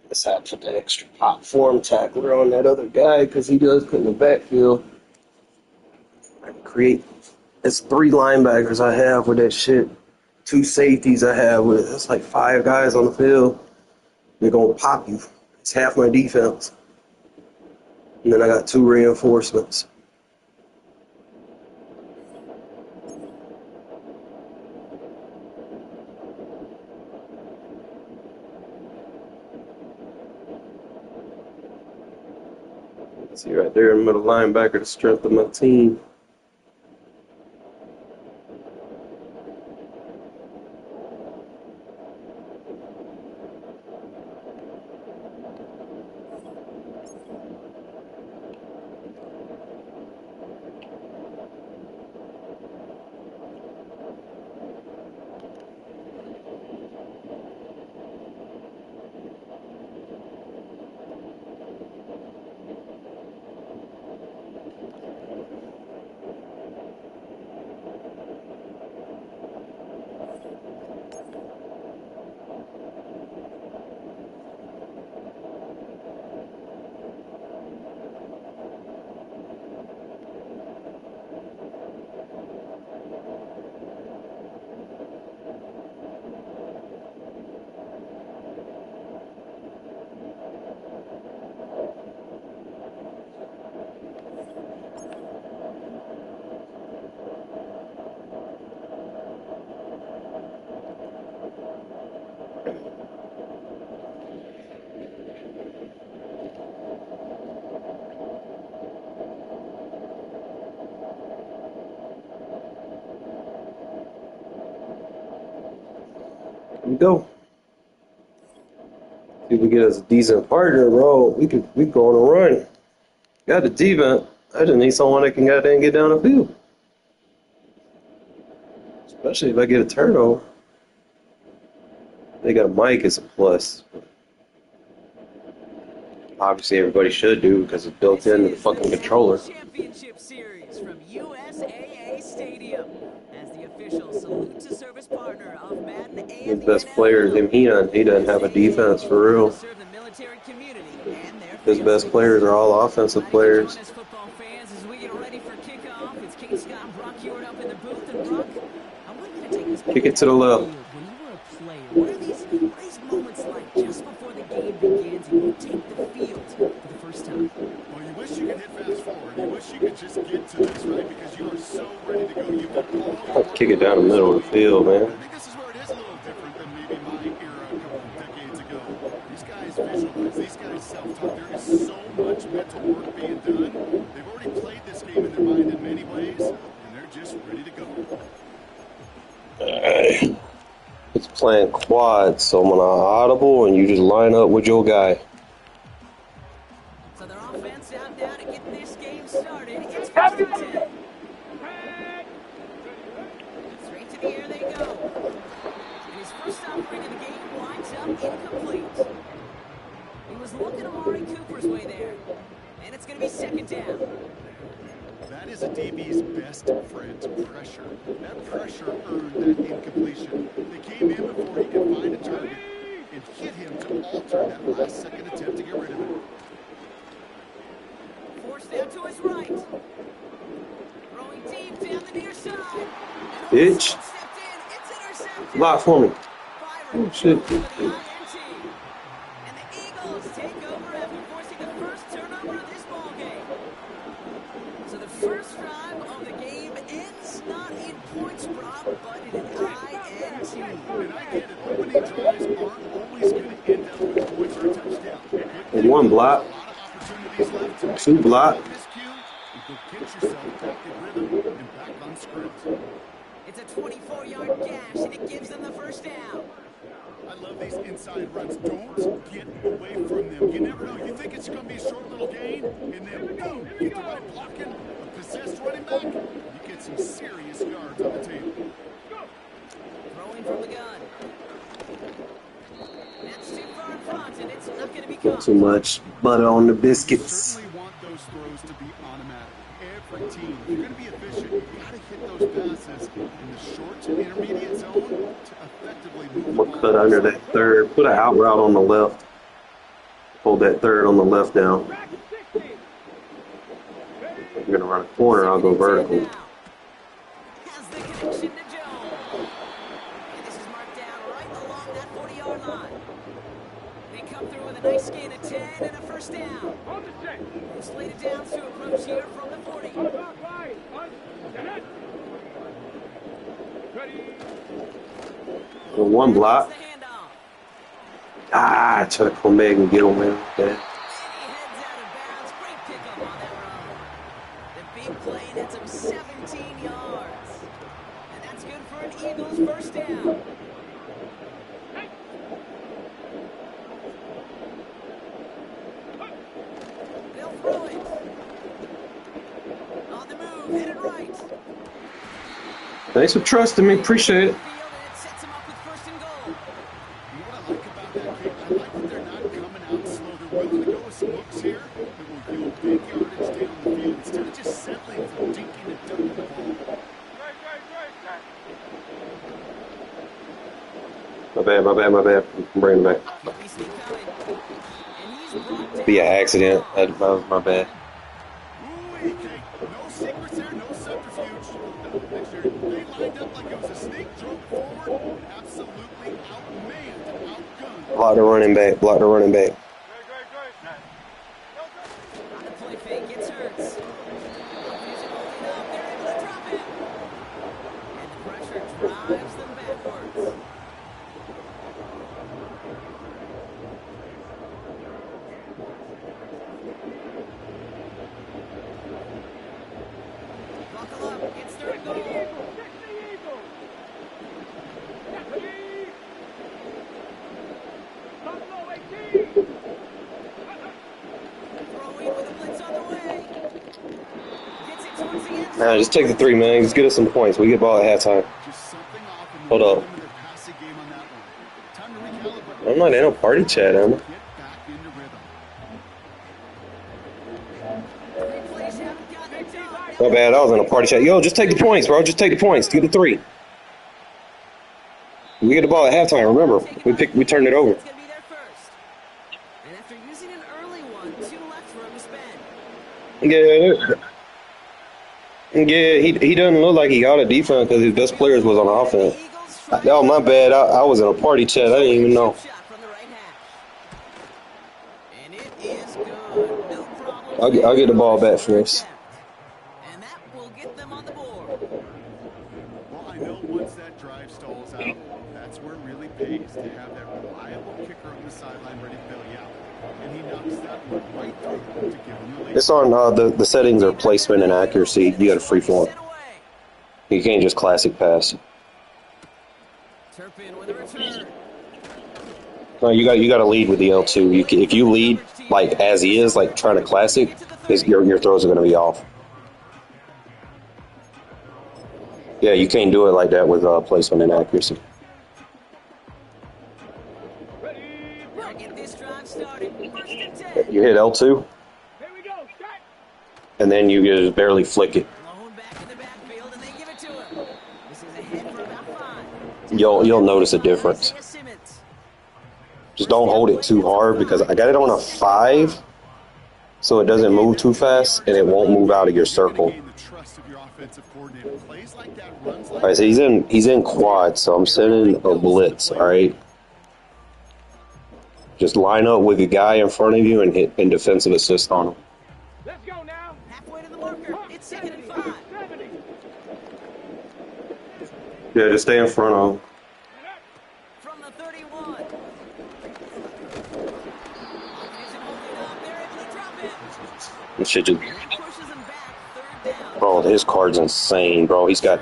Just had to put the extra pop form tackler on that other guy because he does put in the backfield. I can create. It's 3 linebackers I have with that shit. 2 safeties I have with it. It's like 5 guys on the field. They're gonna pop you. It's half my defense. And then I got 2 reinforcements. See right there, middle linebacker, the strength of my team. Here we go. If we get us a decent partner, bro, we go on a run. Got the defense. I just need someone that can goddamn get down the field. Especially if I get a turnover. They got a mic as a plus. Obviously, everybody should do because it's built into the fucking controller. Championship Series from USAA Stadium as the official salute to service partner of Madden and His best player is him. He doesn't have a defense for real. His best players are all offensive players. Kick it to the left. What are these moments like just before the game begins and you take the field for the first time? Well, you wish you could hit fast forward. You wish you could just get to this, right? Because you are so ready to go. You've got all Kick it down the middle of the field, man. I think this is where it is a little different than maybe my era a couple of decades ago. These guys visualize. These guys self-talk. There is so much mental work being done. They've already played this game in their mind in many ways, and they're just ready to go. It's playing quad, so I'm gonna audible and you just line up with your guy. So their offense out now to get this game started. It's first and 10. Straight to the air they go. And his first offering of the game winds up incomplete. He was looking Amari Cooper's way there. And it's going to be second down. That is a DB's best friend, pressure. That pressure earned that incompletion. They came in before he could find a target and hit him to alter that last-second attempt to get rid of it. Forced down to his right. Throwing deep down the near side. Bitch. Block for me. Oh, shit. And the Eagles take over after forcing the first turnover of this ball game. So the first drive of the game ends not in points, Rob, but in an INT. And I get it. Opening drives aren't always going to end up with points or a touchdown. And 1 block. 2 block. Get yourself back in rhythm and back on script. It's a 24-yard gash, and it gives them the first down. I love these inside runs. Don't get away from them. You never know. You think it's going to be a short little gain, and then boom, get the right blocking, a possessed running back. You get some serious yards on the table. Throwing from the gun. That's too far in front, and it's not going to be Not too much butter on the biscuits. Certainly want those those throws to be automatic. Every team, if you're going to be efficient, you've got to hit those passes in the short to intermediate zone to effectively move the We'll ball. cut under that third. Put an out route on the left. Hold that third on the left down. If you're going to run a corner, I'll go vertical. Has the connection to Jones. And this is marked down right along that 40-yard line. They come through with a nice gain of 10 and a first down. We'll slate it down to approach here from the 40. One block. The handoff. Ah, I try to come back and get him, man. Okay. And he heads out of bounds. Great pickup on that run. The big play nets him 17 yards. And that's good for an Eagles first down. They'll throw it. On the move, headed right. Thanks for trusting me. Appreciate it. Field, and it sets him up with first and goal. You know what I like about that kick? I like that they're not coming out slow. They're willing to go with some hooks here that will yield big yardage down the field instead of just settling for dinking and dunking the ball. My bad. I'm bringing it back. We see coming. And he's brought down. Be an accident. That was my bad. Ooh, EK. No secrets there, no subterfuge. They lined up like it was a snake, drove it forward, and absolutely outmanned and outgunned. Block the running back. On the play fake, gets Hurts. He's holding up, they're able to drop it. And the pressure drives them backwards. Buckle up, it's third and goal. Throwing with a blitz on the way. Gets it towards the end zone. Nah, just take the 3, man. Just get us some points. We get the ball at halftime. Just something off in the Hold up. rhythm of their passing game on that one. Time to recalibrate. I'm not in a party chat, am I? Get back into rhythm. 3 plays haven't gotten it done. My bad. I was in a party chat. Yo, just take the points, bro. Just take the points. Get the 3. We get the ball at halftime. Remember, we turned it over. It's going to be their first. And after using an early one, 2 left for him to spend. Yeah, he doesn't look like he got a defense because his best players was on offense. Oh, my bad. I was in a party chat. I didn't even know. Shot from the right hash. And it is good. No problem. I'll get the ball back first. And that will get them on the board. Well, I know once that drive stalls out, that's where it really pays to have that reliable kicker on the sideline ready to bail you out. And he knocks that one right through to give him the lead. It's on the settings are placement and accuracy. You got a free form. You can't just classic pass. Turpin with a return. No, you got to lead with the L2. If you lead like as he is, like trying to classic, your throws are going to be off. Yeah, you can't do it like that with placement and accuracy. We'll get this drive started. First and 10. You hit L2, and then you just barely flick it. Blown back in the backfield, and they give it to him. This is ahead for about 5. You'll notice a difference. Isaiah Simmons. Just don't hold it too hard because I got it on a 5, so it doesn't move too fast and it won't move out of your circle. Gain the trust of your offensive coordinator. Plays like that, runs like All right, so he's in quad, so I'm sending a blitz. All right, just line up with the guy in front of you and hit and defensive assist on him. Let's go now. Halfway to the marker. It's 2nd and 5. 70. Yeah, just stay in front of him. From the 31. Offense isn't holding up. They're able to drop it. This shit just, Pushes him back. 3rd down. bro, his card's insane, bro. He's got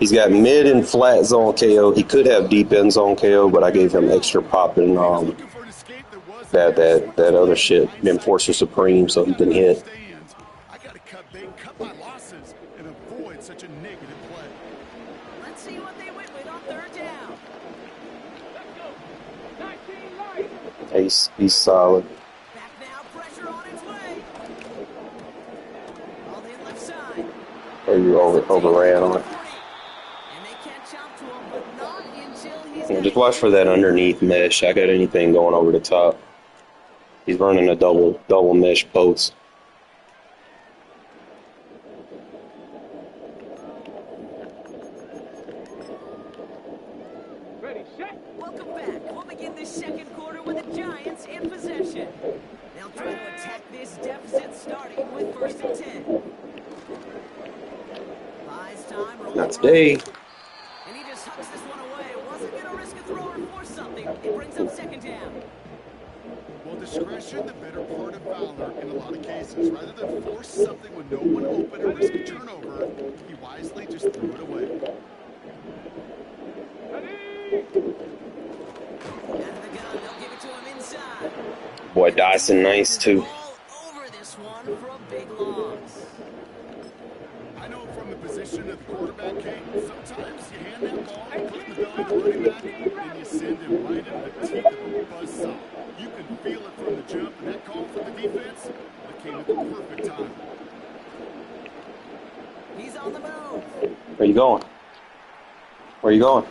mid and flat zone KO. He could have deep end zone KO, but I gave him extra pop and looking for an escape that was that other shit, Enforcer Supreme, so he can hit. I got to cut big, cut my losses, and avoid such a negative play. Let's see what they went with on 3rd down. Let's go. 19 right. He's solid. Back now. Pressure on its way. Or you overran on it. And they catch up to him, but not until he's Yeah, got just watch for that underneath mesh. I got anything going over the top. He's running a double mesh post. Ready, set. Welcome back. We'll begin this second quarter with the Giants in possession. They'll try to attack this deficit starting with 1st and 10. Buys time, rolling Not right. today. And he just hucks this one away. Wasn't going to risk a throw or force something. It brings up 2nd down. Well, discretion, the better part of valor in a lot of cases. Rather than force something with no one open or risk a turnover, he wisely just threw it away. Ready. Out of the gun, they'll give it to him inside. Boy, Dyson nice too. All over this one for a big loss. I know from the position of the quarterback, Kate, sometimes you hand that ball, put it in the belly of the running back, and you send him right into the teeth of a buzzsaw. You can feel it from the jump, and that call from the defense, that came at the perfect time. He's on the move. Where you going? Where you going?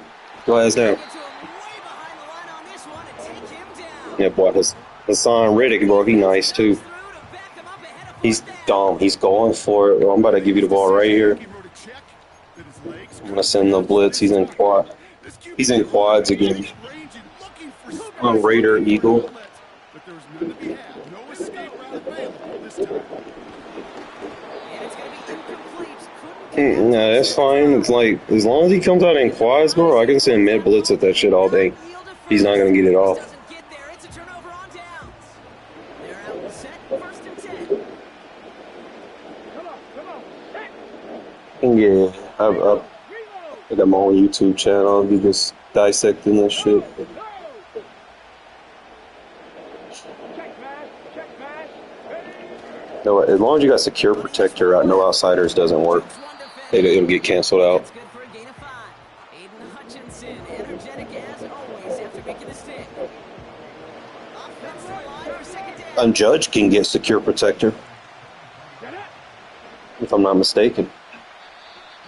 Go ahead down. Get to him way behind the line on this one and take him down. Yeah, boy, Hassan Riddick, bro, he nice too. Through to back him up ahead of He's 4th down. dumb. He's going for it. Well, I'm about to give you the ball right here. He wrote a check that his legs I'm gonna send the blitz. He's in quad. He's in quads again. On Raider, Eagle. But there was none to be had. No escape route available this time. And it's going to be incomplete. Couldn't Nah, that's fine. It's like, as long as he comes out in quads, bro, I can send mid blitz at that shit all day. He's not gonna get it off. Doesn't get there. It's a turnover on downs. They're out and set. 1st and 10. Come on. Set. Yeah, I got my own YouTube channel. I'll be just dissecting this shit. Go. Check pass. Ready. No, as long as you got secure protector out, no outsiders doesn't work. It's one defender. It'll get canceled out. That's good for a gain of 5. Aiden Hutchinson, energetic as always after making the stick. Offensive line for 2nd down. Unjudged can get secure protector, Get it. if I'm not mistaken.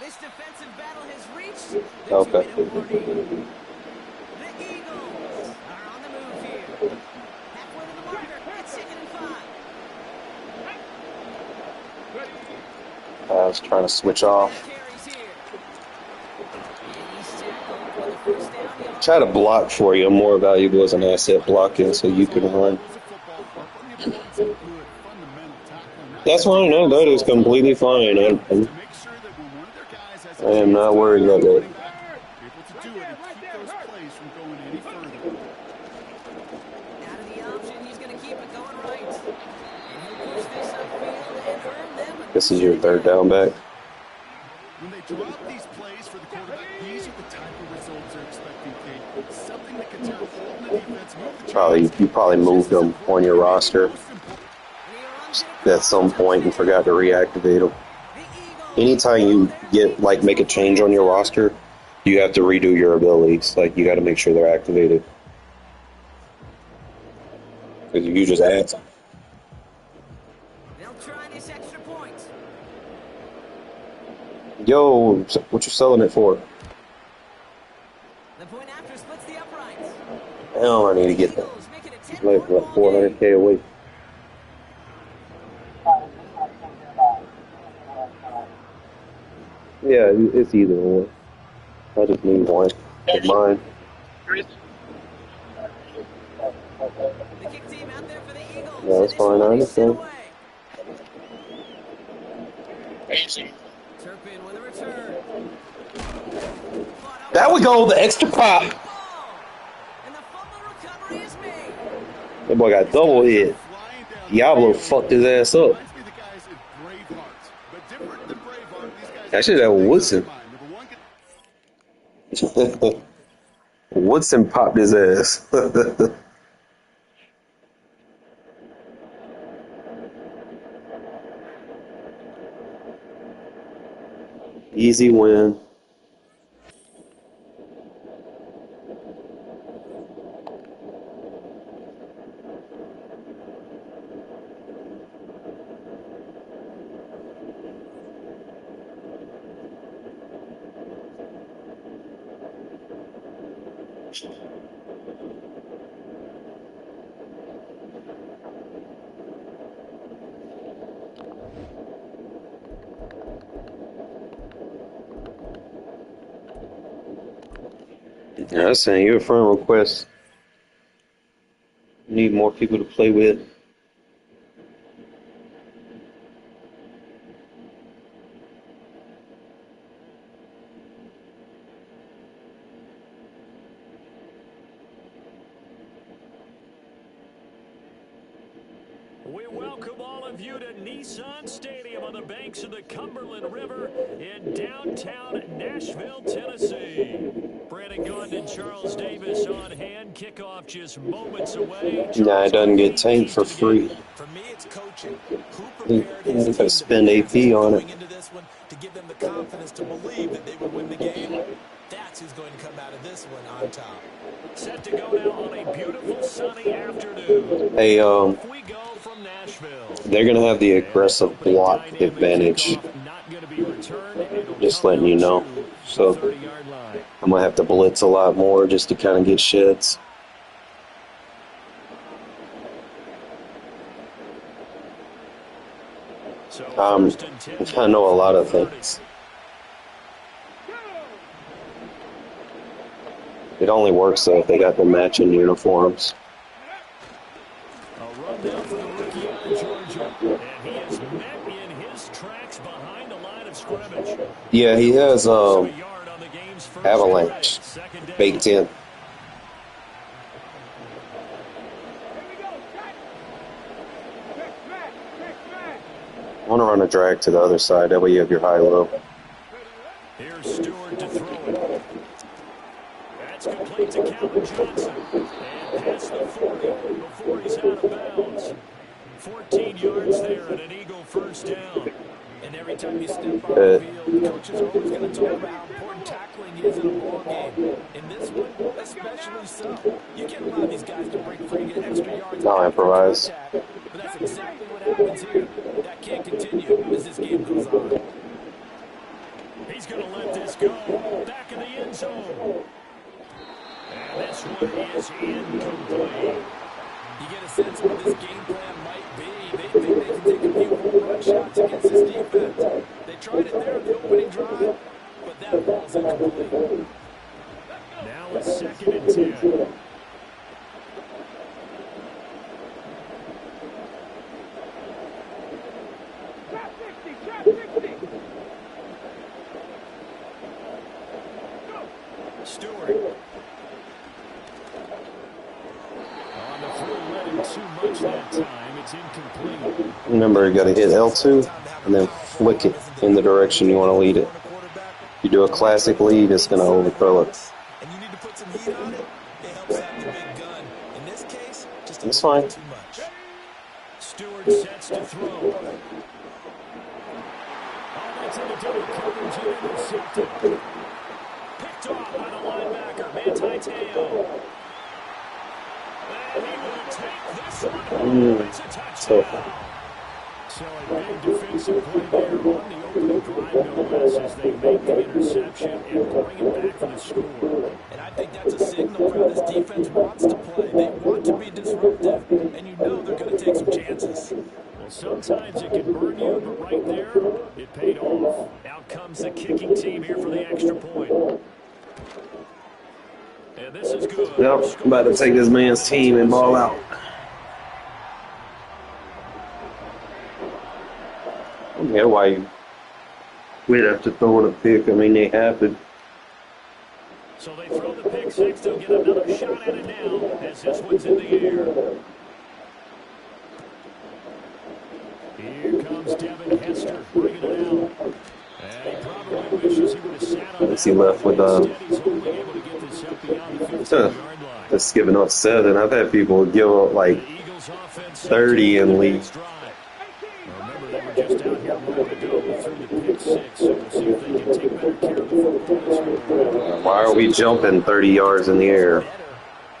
This defensive battle has reached the Okay. 2-minute warning. The Eagles are on the move here. Halfway to the marker. It's 2nd and 5. Ready. I was trying to switch off. Carries here. And he's tackled for the 1st down. Yard. Try to block for you. More valuable as an asset blocking so you can run. That's fine. No, that is completely fine. I am not worried about that. Out of the option, he's going to keep it going right. And he'll push this upfield and earn them a This is your 3rd down back. When they drop these plays for the quarterback, these are the type of results they're expecting, Kate. Something that can tear a hole in the defense, move the You probably moved them on your roster at some point and forgot to reactivate them. Anytime you make a change on your roster, you have to redo your abilities. Like, you got to make sure they're activated. Because you just add some. They'll try this extra point. Yo, what you selling it for? The point after splits the uprights. Damn, I need to get that. Eagles make it a It's like 10-point ball game. 400K away. Yeah, it's either or. I just need one. Get mine. The kick team out there for the Eagles. Yeah, that's fine. I understand. Turpin with a return. There we go, the extra pop. And the fumble recovery is made. That boy got double hit. Diablo fucked his ass up. Actually, that was Woodson. Woodson popped his ass. Easy win. Yeah, I was saying you a friend request. Need more people to play with. We welcome all of you to Nissan Stadium on the banks of the Cumberland River in downtown Nashville, Tennessee. Brandon Gaudin and Charles Davis on hand. Kickoff just moments away. Nah, it doesn't get tanked for free. For me, it's coaching. Who You prepared his team gotta spend to AP be on it. going into this one to give them the confidence to believe that they would win the game? That's who's going to come out of this one on top. Set to go now on a beautiful sunny afternoon. Hey, Off we go from Nashville. they're gonna have the aggressive block advantage. Not going to be returned. It'll Just come letting you out know. to So the 30-yard line. I'm gonna have to blitz a lot more just to kind of get sheds. So Um, first and 10 I know a lot of from the 30. things. It only works though if they got the matching uniforms. A run down for the rookie out of Georgia. And he is met in his tracks behind the line of scrimmage. Yeah, he has A yard on the game's first Avalanche play. Second down. baked in. Here we go. Check smash. Check smash. I want to run a drag to the other side. That way you have your high-low. Here's Stewart to throw it. That's complete to Calvin Johnson. And past the 40 before he's out of bounds. 14 yards there and an Eagle first down. And every time you step on the field, coaches are always going to talk about how important tackling is in a ball game. In this one, especially so. You can't allow these guys to break free and get extra yards. I'll improvise. Contact, but that's exactly what happens here. That can't continue as this game goes on. He's going to let this go. Back in the end zone. And this one is incomplete. You get a sense of what this game plan might be. They think they can take a few home run shots against this defense. They tried it there in the opening drive, but that ball's incomplete. Now it's second and 10. Trap 60. Trap 60. Go. Stewart. On the throw, led him too much that time. It's incomplete. Remember, you got to hit L2 and then flick it in the direction you want to lead it. If you do a classic lead, it's going to overthrow it. And you need to put some heat on it. It helps have the big gun. In this case, just a It's little fine. bit too much. Stewart sets to throw. Oh, that's into double coverage and intercepted. Picked off by the linebacker, Manti Te'o. And he will take this one home. It's a touchdown. So a big defensive play there on the opening drive, no less, as they make the interception and bring it back for the score. And I think that's a signal for how this defense wants to play. They want to be disruptive, and you know they're going to take some chances. Well, sometimes it can burn you, but right there, it paid off. Out comes the kicking team here for the extra point. And this is good. Yep, I'm about to take this man's team and ball out. Yeah, why you quit after throwing a pick? I mean, they happen. So they throw the pick six. They'll get another shot at it now as this one's in the air. Here comes Devin Hester bringing it out. And he probably wishes he would have sat on Let's see, left with Instead, he's only able to get this up beyond the 15-yard line. Just giving up 7. I've had people give up like The Eagles offense 30 and leave. Remember, they were just out here a moment ago through the pick six, so we'll see if they can take better care of the football this go around. Why are we jumping 30 yards in the air? Better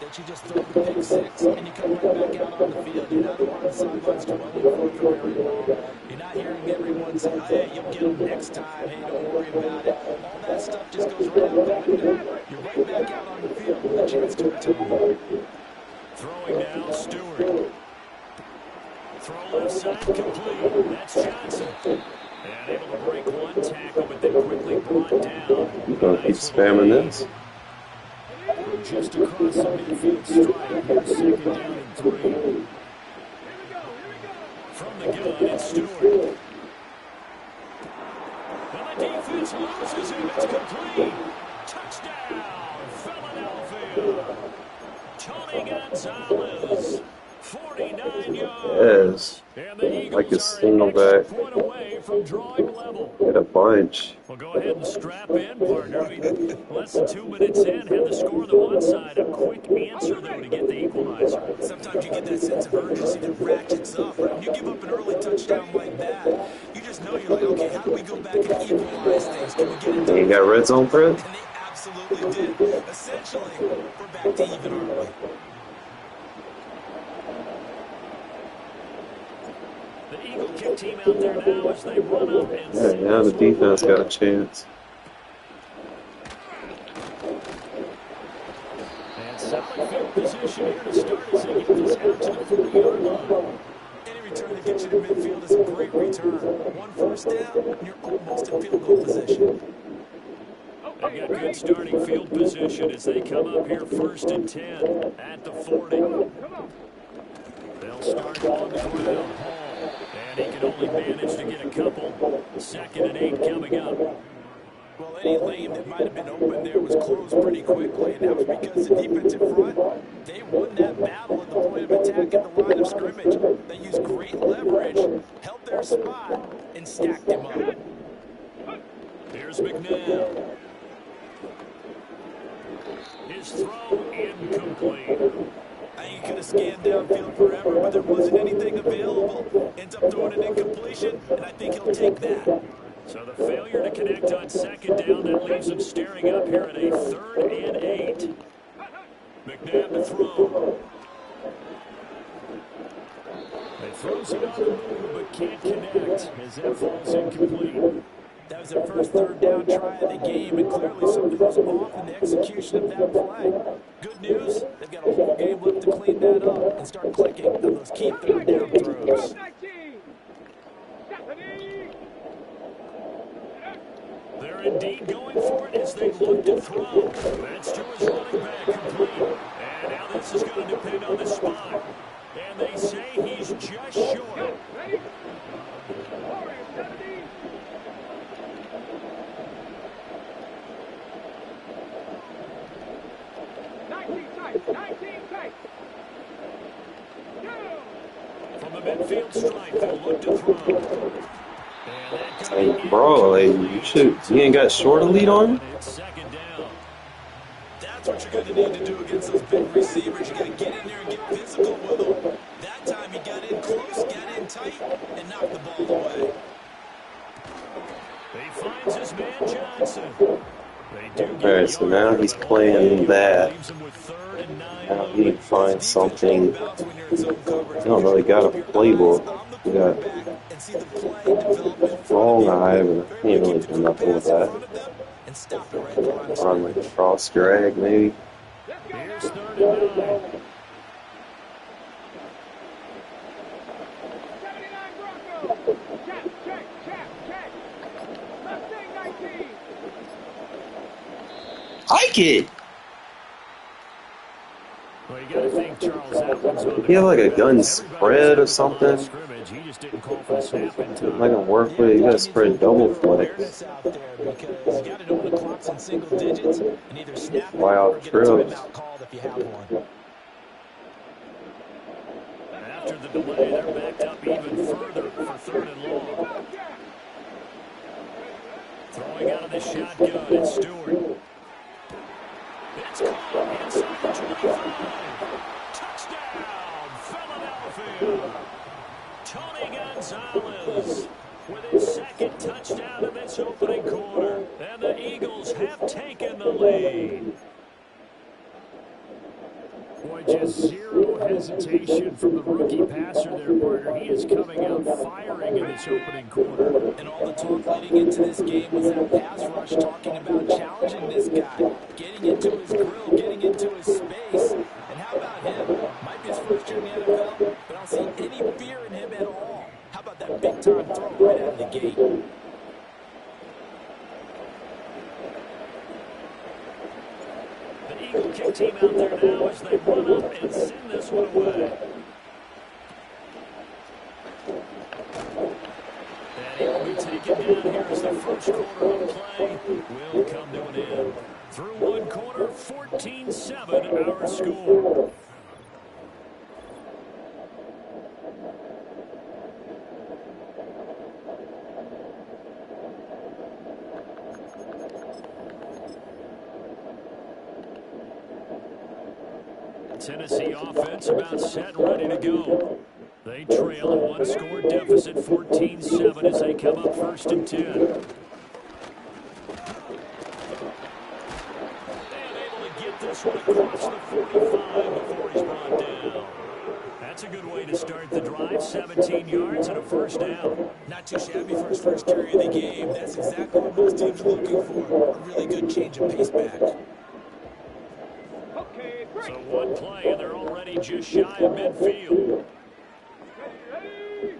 that you just throw the pick six and you come right back out on the field. You're not on the sidelines dwelling for a career long. You're not not hearing everyone say, oh, hey, you'll get them next time. Hey, don't worry about it. All that stuff just goes right out the window. You're right back out on the field with a chance to atone. Throwing now, Stewart. Throw left side complete. That's Johnson. And able to break one tackle, but then quickly brought down. You gonna keep spamming this? From just across the midfield stripe. Here's 2nd down and 3. From the gun, it's Stewart. And the defense loses him. It's complete. Touchdown, Philadelphia. Tony Gonzalez, 49 yards. Yes. And the Eagles Like a are single an extra back. point away from drawing level. Get a bunch. Well, go ahead and strap in, partner. Less than 2 minutes in, had the score on the one side. A quick answer, though, to get the equalizer. Sometimes you get that sense of urgency that ratchets up. Right? When you give up an early touchdown like that, you just know you're like, okay, how do we go back and equalize things? Can we get into You got red zone for it? And they absolutely did. Essentially, we're back to even, aren't we? The Eagle kick team out there now as they run up and Yeah, now the defense got a chance. And settling field position here to start as they get this out to the 40-yard line. Any return that gets you to midfield is a great return. One first down, and you're almost in field goal position. They've got good starting field position as they come up here 1st and 10 at the 40. They'll start on the ground. Hall. And he can only manage to get a couple. 2nd and 8 coming up. Well, any lane that might have been open there was closed pretty quickly, and that was because the defensive front, they won that battle at the point of attack at the line of scrimmage. They used great leverage, held their spot, and stacked him up. Here's McNabb. His throw incomplete. I think he could have scanned downfield forever, but there wasn't anything available. Ends up throwing an incompletion, and I think he'll take that. So the failure to connect on 2nd down, that leaves him staring up here at a 3rd and 8. McNabb to throw. He throws it on the move, but can't connect as that falls incomplete. That was their first 3rd down try of the game, and clearly something was off in the execution of that play. Good news, they've got a whole game left to clean that up and start clicking on those key 3rd down throws. They're indeed going for it as they look to throw. That's to his running back complete. And now this is going to depend on the spot. And they say he's just short. From the midfield stripe, they'll look to throw. Hey, bro, like, you ain't got short elite on? It's 2nd down. That's what you're going to need to do against those big receivers. You got to get in there and get physical with them. That time he got in close, got in tight, and knocked the ball away. He finds his man Johnson. Alright, so now he's playing that. Now he can find something. I don't really got a playbook. We got long eye, but I can't really do nothing with that. On like a cross drag, maybe. Here's 3rd and 9. Hike it! Well, you got to think Charles Edwards on the You have like a gun spread or something. He just didn't call for the snap in time. Not gonna work with it. You gotta spread double flex. Fly out trips. After the delay, they're backed up even further for 3rd and long. Throwing out of the shotgun, it's Stewart. It's caught inside the 25. Touchdown, Philadelphia. Tony Gonzalez with his 2nd touchdown of this opening quarter. And the Eagles have taken the lead. Boy, just zero hesitation from the rookie passer there, partner. He is coming out firing in this opening quarter. And all the talk leading into this game was that pass rush, talking about challenging this guy, getting into his grill, getting into his space. And how about him? Might be his first year in the NFL, but I don't see any fear in him at all. How about that big-time throw right out of the gate? The Eagle kick team out there now as they run up and send this one away. And he will be taken down here as the first quarter of play will come to an end. Through one quarter, 14-7 our score. Tennessee offense about set, ready to go. They trail a one-score deficit, 14-7, as they come up 1st and 10. And able to get this one across the 45 before he's brought down. That's a good way to start the drive, 17 yards and a first down. Not too shabby for his first carry of the game. That's exactly what most teams are looking for. A really good change of pace back. Okay, break. So one play, and they're already just shy of midfield. Ready.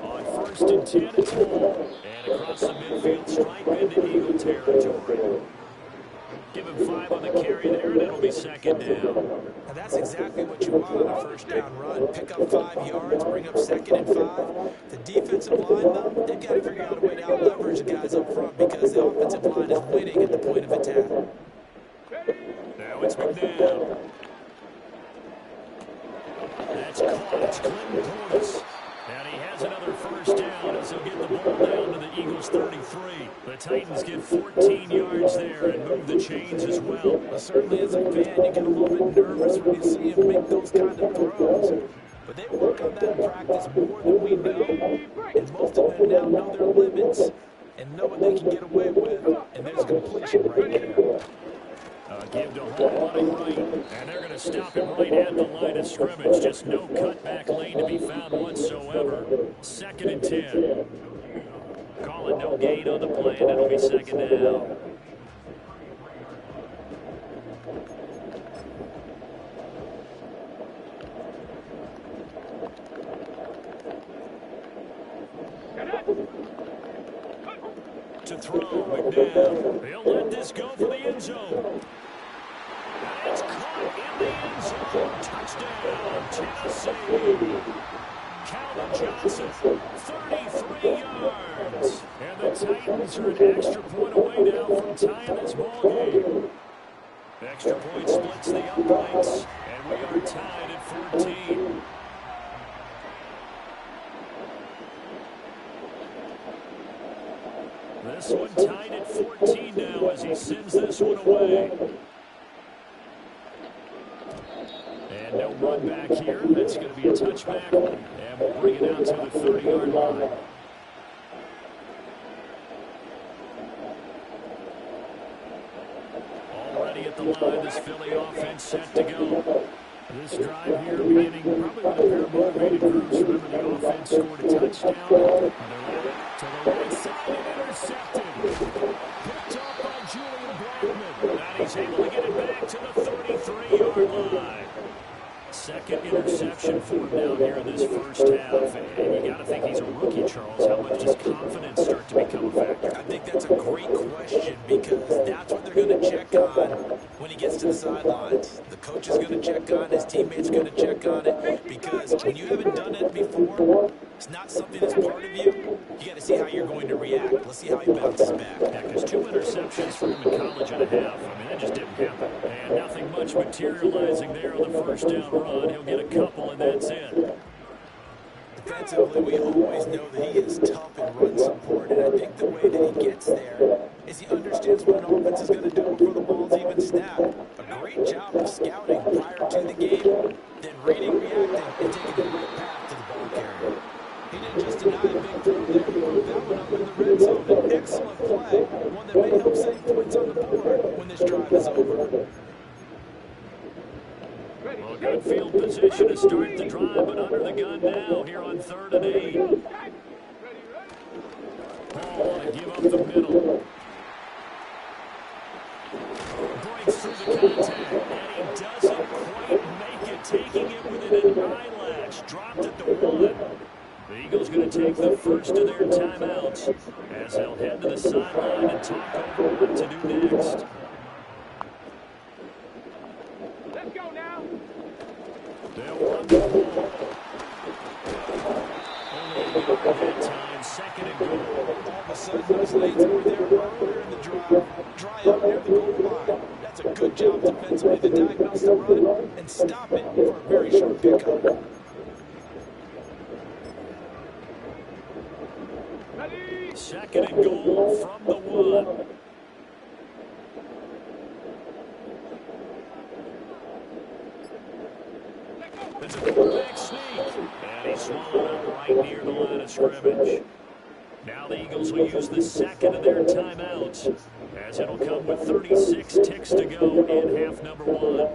On 1st and 10, it's Hall. And across the midfield stripe into Eagle territory. Give him 5 on the carry there, and it'll be 2nd down. Now that's exactly what you want on a first down run. Pick up 5 yards, bring up 2nd and 5. The defensive line, though, they've got to figure out a way to out-leverage the guys up front because the offensive line is winning at the point of attack. Now it's McNabb. That's caught. It's Clinton Portis. And he has another first down as he'll get the ball down to the Eagles' 33. The Titans get 14 yards there and move the chains as well. Well, certainly as a fan, you get a little bit nervous when you see him make those kind of throws. But they work on that in practice more than we know. And most of them now know their limits and know what they can get away with. And there's completion right there. Give to Hall running right, and they're going to stop him right at the line of scrimmage. Just no cutback lane to be found whatsoever. 2nd and 10. Call it no gain on the play, and it'll be 2nd down. To throw, McNabb. He'll let this go for the end zone. And it's caught in the end zone. Touchdown, Tennessee. Calvin Johnson, 33 yards. And the Titans are an extra point away now from tying this ball game. Extra point splits the uprights, and we are tied at 14. This one tied at 14 now as he sends this one away. And no run back here. That's going to be a touchback. And we'll bring it out to the 30-yard line. Already at the line, this Philly offense set to go. This drive here beginning probably with a pair of motivated groups. Remember, the offense scored a touchdown. To the right side and intercepted. Picked off by Julian Blackman. And he's able to get it back to the 33-yard line. Second interception for him down here in this first half. And you got to think he's a rookie, Charles. How much does confidence start to become a factor? I think that's a great question because that's what they're going to check on when he gets to the sidelines. The coach is going to check on it. His teammates are going to check on it because when you haven't done it before, it's not something that's part of you. You got to see how you're going to react. Let's see how he bounces back. Yeah, because 2 interceptions for him in college and a half. I mean, that just didn't happen. And nothing much materializing there on the first down run. He'll get a couple, and that's it. Defensively, we always know that he is tough and run support, and I think the way that he gets there is he understands what an offense is going to do before the ball's even snapped. A great job of scouting prior to the game, then reading, reacting, and taking the right path to the ball carrier. He didn't just deny a big throw there, he broke that one up in the red zone. An excellent play, one that may help save points on the board when this drive is over. Well, good field field position to start the drive, but under the gun now here on 3rd and 8. Ball to give up the middle. Breaks through the contact, and he doesn't quite make it, taking it within an eyelash. Dropped at the 1. The Eagles going to take the first of their timeouts as they'll head to the sideline and talk over what to do next. Let's go now. They'll run the ball. Only a yard that time, 2nd and goal. All of a sudden, those lanes that were there earlier in the drive dry up near the goal line. That's a good job defensively to diagnose the run and stop it for a very short pickup. Ready. 2nd and goal from the 1. It's a quarterback sneak, and he's swallowed up right near the line of scrimmage. Now the Eagles will use the 2nd of their timeouts, as it'll come with 36 ticks to go in half number 1.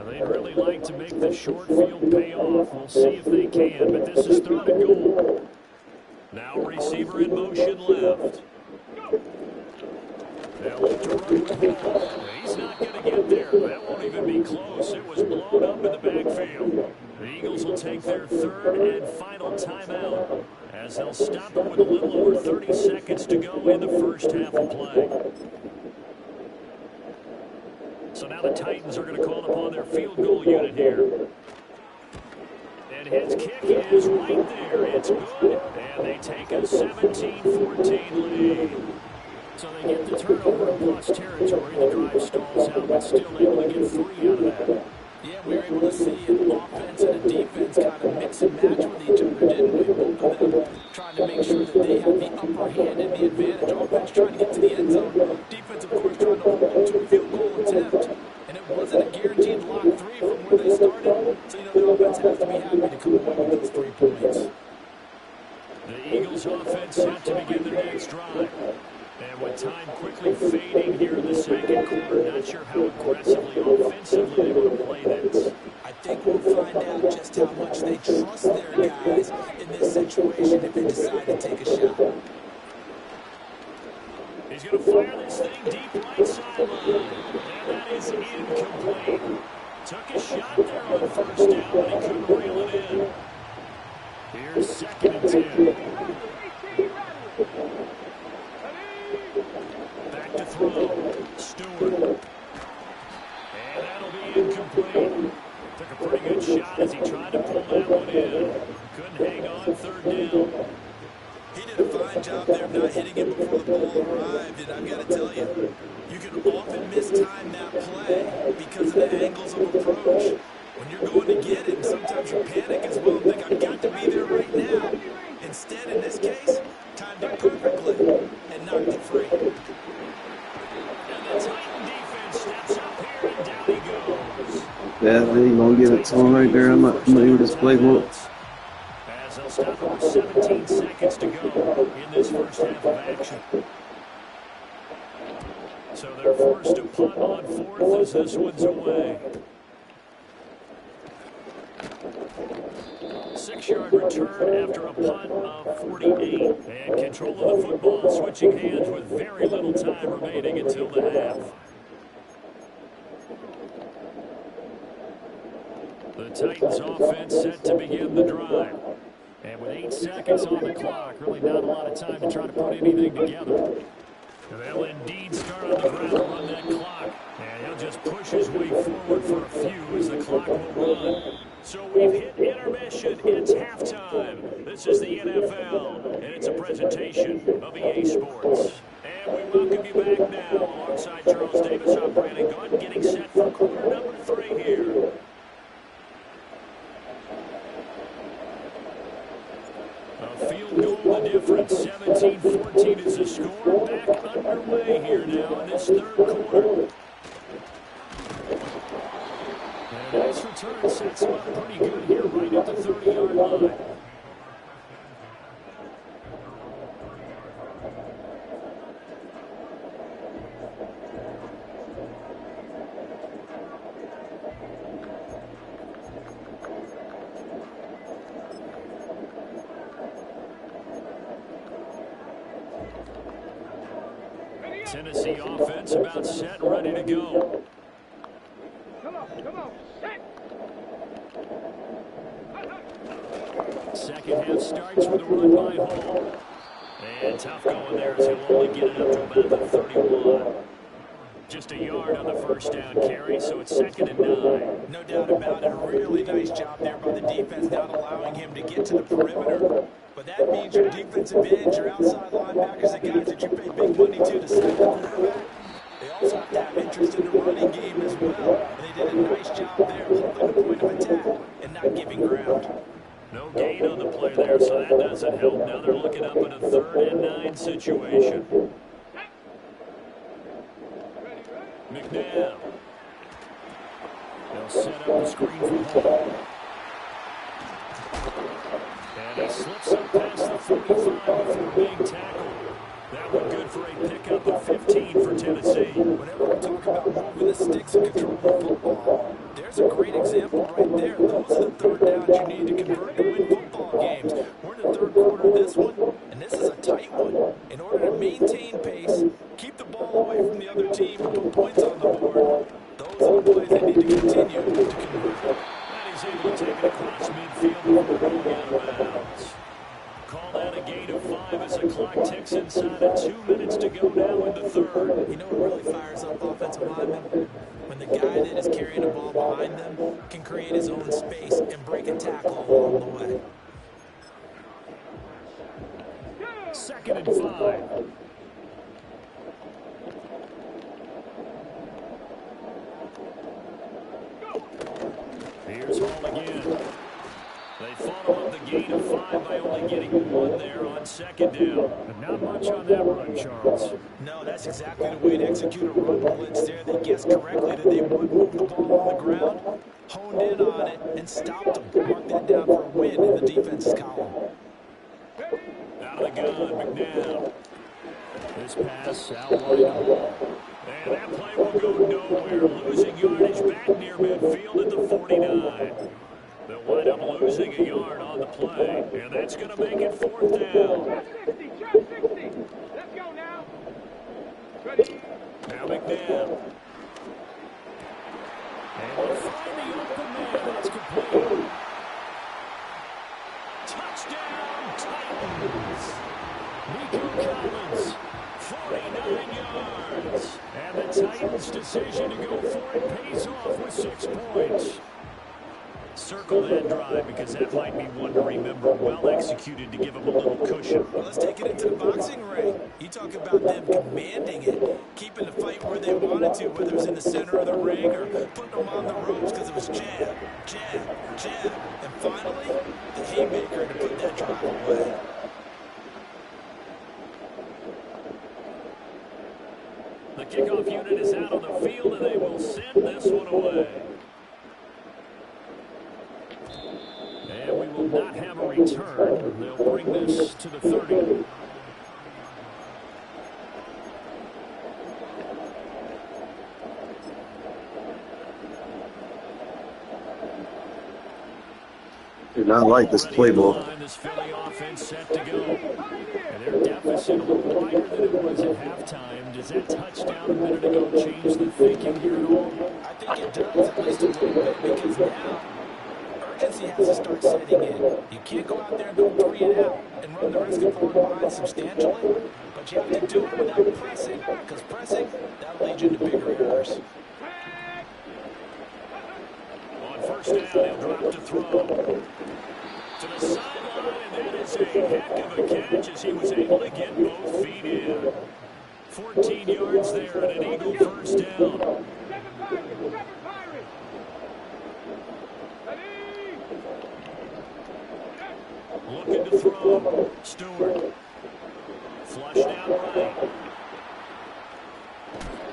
They'd really like to make the short field pay off. We'll see if they can, but this is 3rd and goal. Now receiver in motion left. They'll look to run with Hall. He's not going to get there. That won't even be close. It was blown up in the backfield. The Eagles will take their 3rd and final timeout as they'll stop it with a little over 30 seconds to go in the first half of play. So now the Titans are going to call upon their field goal unit here. And his kick is right there. It's good. And they take a 17-14 lead. So they get the turnover in plus territory. The drive stalls out, but still able to get 3 out of that. Yeah, we were able to see an offense and a defense kind of mix and match with each other, didn't we? Both of them trying to make sure that they have the upper hand and the advantage. Offense trying to get to the end zone. Defense, of course, trying to hold them to a field goal attempt. And it wasn't a guaranteed lock 3 from where they started. So, the offense has to be happy to come away with those 3 points. The Eagles offense set to begin their next drive. And with time quickly fading here in the 2nd quarter, not sure how aggressively offensively they want to play this. I think we'll find out just how much they trust their guys in this situation if they decide to take a shot. He's going to fire this thing deep right sideline. And that is incomplete. Took a shot there on 1st down, but he couldn't reel it in. Here's 2nd and 10. Back to throw. Stewart. And that'll be incomplete. Took a pretty good shot as he tried to pull that one in. Couldn't hang on 3rd down. He did a fine job there of not hitting it before the ball arrived, and I've got to tell you, you can often mistime that play because of the angles of approach. When you're going to get him, sometimes you panic as well and think, I've got to be there right now. Instead, in this case, timed it perfectly and knocked it free. And the Titan defense steps up here, and down he goes. Yeah, they gonna give it to him right there. I'm not familiar with this playbook. As they'll stop it with 17 seconds to go in this first half of action. So they're forced to punt on 4th as this one's away. 6-yard return after a punt of 48. And control of the football switching hands with very little time remaining until the half. The Titans offense set to begin the drive. And with 8 seconds on the clock, really not a lot of time to try to put anything together. They'll indeed start on the ground to run that clock. And he'll just push his way forward for a few as the clock will run. So we've hit intermission. It's halftime. This is the NFL, and it's a presentation of EA Sports. And we welcome you back now alongside Charles Davis. I'm Brandon Gaunt, getting set for quarter number 3 here. A field goal the difference. 17-14 is the score. Back underway here now in this 3rd quarter. And a nice return sets him up pretty good here Tennessee offense about set and ready to go. Come on, set. Second half starts with a run by Hall. And tough going there as he'll only get it up to about the 31. Just a yard on the first down carry, so it's 2nd and 9. No doubt about it. A really nice job there by the defense, not allowing him to get to the perimeter. But that means your defensive ends, your outside linebackers, the guys that you pay big money to sack the quarterback, they also have to have interest in the running game as well. And they did a nice job there holding the point of attack and not giving ground. No gain on the play there, so that doesn't help. Now they're looking up in a 3rd and 9 situation. McNabb. They'll set up the screen for Hall. And he slips up past the 45 before being tackled. That one good for a pickup of 15 for Tennessee. Whenever we talk about moving the sticks and controlling the football, there's a great example right there. Those are the 3rd downs you need to convert to win football games. We're in the 3rd quarter of this one, and this is a tight one. In order to maintain pace, keep the ball away from the other team, and put points on the board, those are the plays they need to continue to convert. And he's able to take it across midfield before going out of bounds. Call that a gain of 5 as the clock ticks inside of 2 minutes to go now in the 3rd. You know what really fires up offensive linemen? When the guy that is carrying the ball behind them can create his own space and break a tackle along the way. 2nd and 5. Here's Hall again. They follow up the gain of 5 by only getting 1 there on 2nd down. But not much on that run, Charles. No, that's exactly the way to execute a run blitz there. They guessed correctly that they would move the ball on the ground, honed in on it, and stopped them. Mark that down for a win in the defense's column. Out of the gun, McNabb. This pass out wide to Hall. And that play will go nowhere. Losing yardage back near midfield at the 49. They'll wind up losing a yard on the play. And that's going to make it 4th down. 60. Let's go now. Ready? Now McNabb. And they'll find the open man. It's complete. Touchdown, Titans. Nico Collins, 49 yards. And the Titans' decision to go for it pays off with 6 points. Circle that drive because that might be one to remember. Well executed to give them a little cushion. Well, let's take it into the boxing ring. You talk about them commanding it, keeping the fight where they wanted to, whether it was in the center of the ring or putting them on the ropes because it was jab, jab, jab. And finally, the haymaker to put that drive away. The kickoff unit is out on the field, and they will send this one away. And we will not have a return. They'll bring this to the 30. Do not like this play ball. This Philly offense set to go. And their deficit a little wider than it was at halftime. Does that touchdown a minute ago change the thinking here at all? I think it does, at least a little bit, because now urgency has to start setting in. You can't go out there and go 3 and out and run the risk of falling behind substantially, but you have to do it without pressing, because pressing, that'll lead you into bigger errors. On first down, he'll drop to throw. To the sideline, and that is a heck of a catch as he was able to get both feet in. 14 yards there and an Eagle first down. Looking to throw. Stewart. Flushed out right.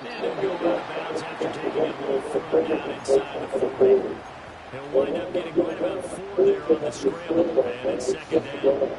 And he'll go out of bounds after taking it a little further down inside the 40. He'll wind up getting right about 4 there on the scramble, and it's 2nd down.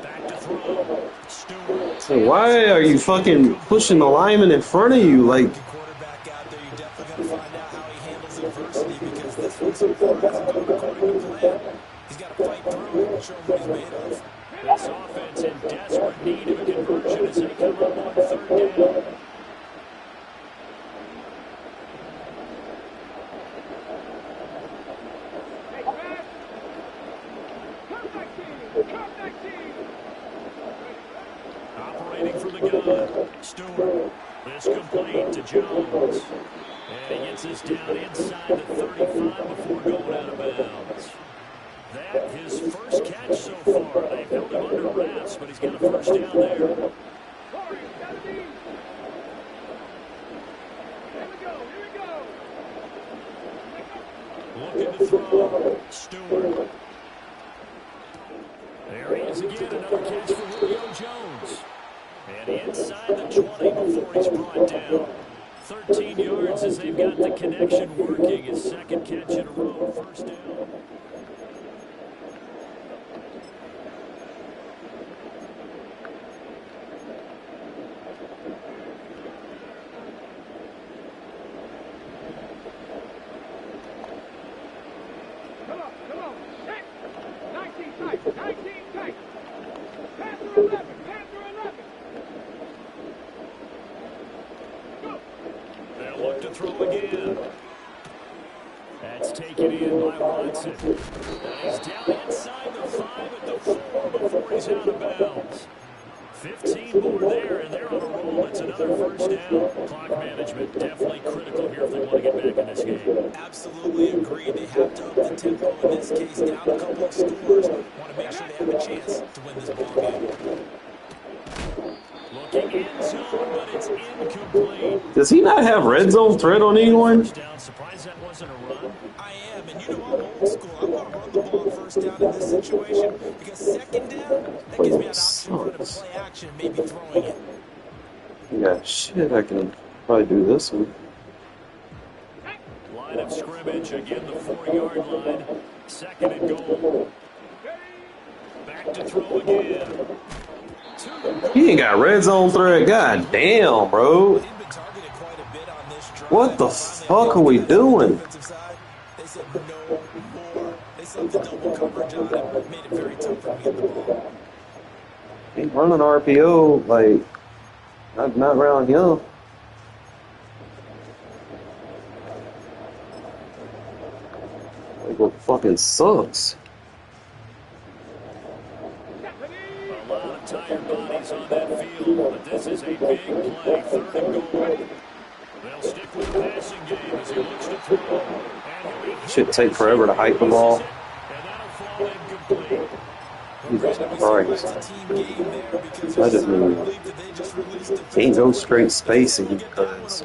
Back to throw. Stewart. So why are you fucking pushing the lineman in front of you? Like, Quarterback out there, you're definitely going to find out how he handles adversity, because this one so far hasn't gone according to plan. He's got to fight through it. Show him what he's made of. This offense in desperate need of a conversion as they come up on third down. Hey, man. Come back team. Come back team. Operating from the gun, Stewart. This complete to Jones. And he gets this down inside the 35 before going out of bounds. That his first catch so far. They've held him under wraps, but he's got a first down there. Corey, gotta be. Here we go. Here we go. Looking to throw. Stewart. There he is again. Another catch for Julio Jones. And inside the 20 before he's brought down. 13 yards as they've got the connection working. His second catch in a row. First down. Come on. Set. 19 tight. 19 tight. Panther 11. Panther 11. Go. They'll look to throw again. That's taken in by Watson. And he's down inside the 5 at the 4 before he's out of bounds. 15 more there, and they're on a roll. It's another first down. Clock management definitely critical here if they want to get back in this game. Absolutely agree. They have to up the tempo in this case. Down a couple of scores. Want to make sure they have a chance to win this ball game. Looking in zone, but it's incomplete. Does he not have red zone threat on anyone? First down. Surprised that wasn't a run. I am, and you know I'm old school. I'm going to run the ball on first down in this situation because second down, that gives me an option to run a play action and maybe throwing it. Yeah, shit, I can probably do this one. Line of scrimmage, again the 4-yard line. Second and goal. Back to throw again. He ain't got red zone threat. God damn, bro. They've been targeted quite a bit on this drive. What the fuck are we doing? They said no more. They sent the double coverage on him. Made it very tough for him to get the ball. He's running RPO, like, not around him. Like, what fucking sucks. A lot of tired bodies on that field, but this is a big play. Third and goal. They'll stick with the passing game as he looks to throw. And he'll be Should take forever to hike the ball. and that'll fall incomplete. Jesus Christ. I just mean, can't go straight spacing because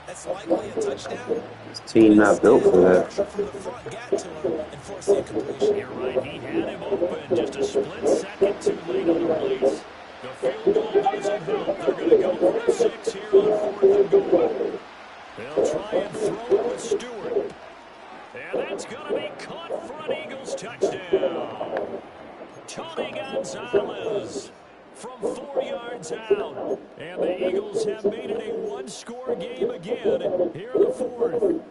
That's likely a touchdown. this team not built for that. From the front, got to him and forced the incompletion. You're right, he had him open. Just a split second too late on the release. The field goal doesn't help. They're going to go for the 6 here on 4th and goal. They'll try and throw it with Stewart. And that's going to be caught for an Eagles touchdown. Tony Gonzalez from 4 yards out. And the Eagles have made it a one-score game again here in the 4th.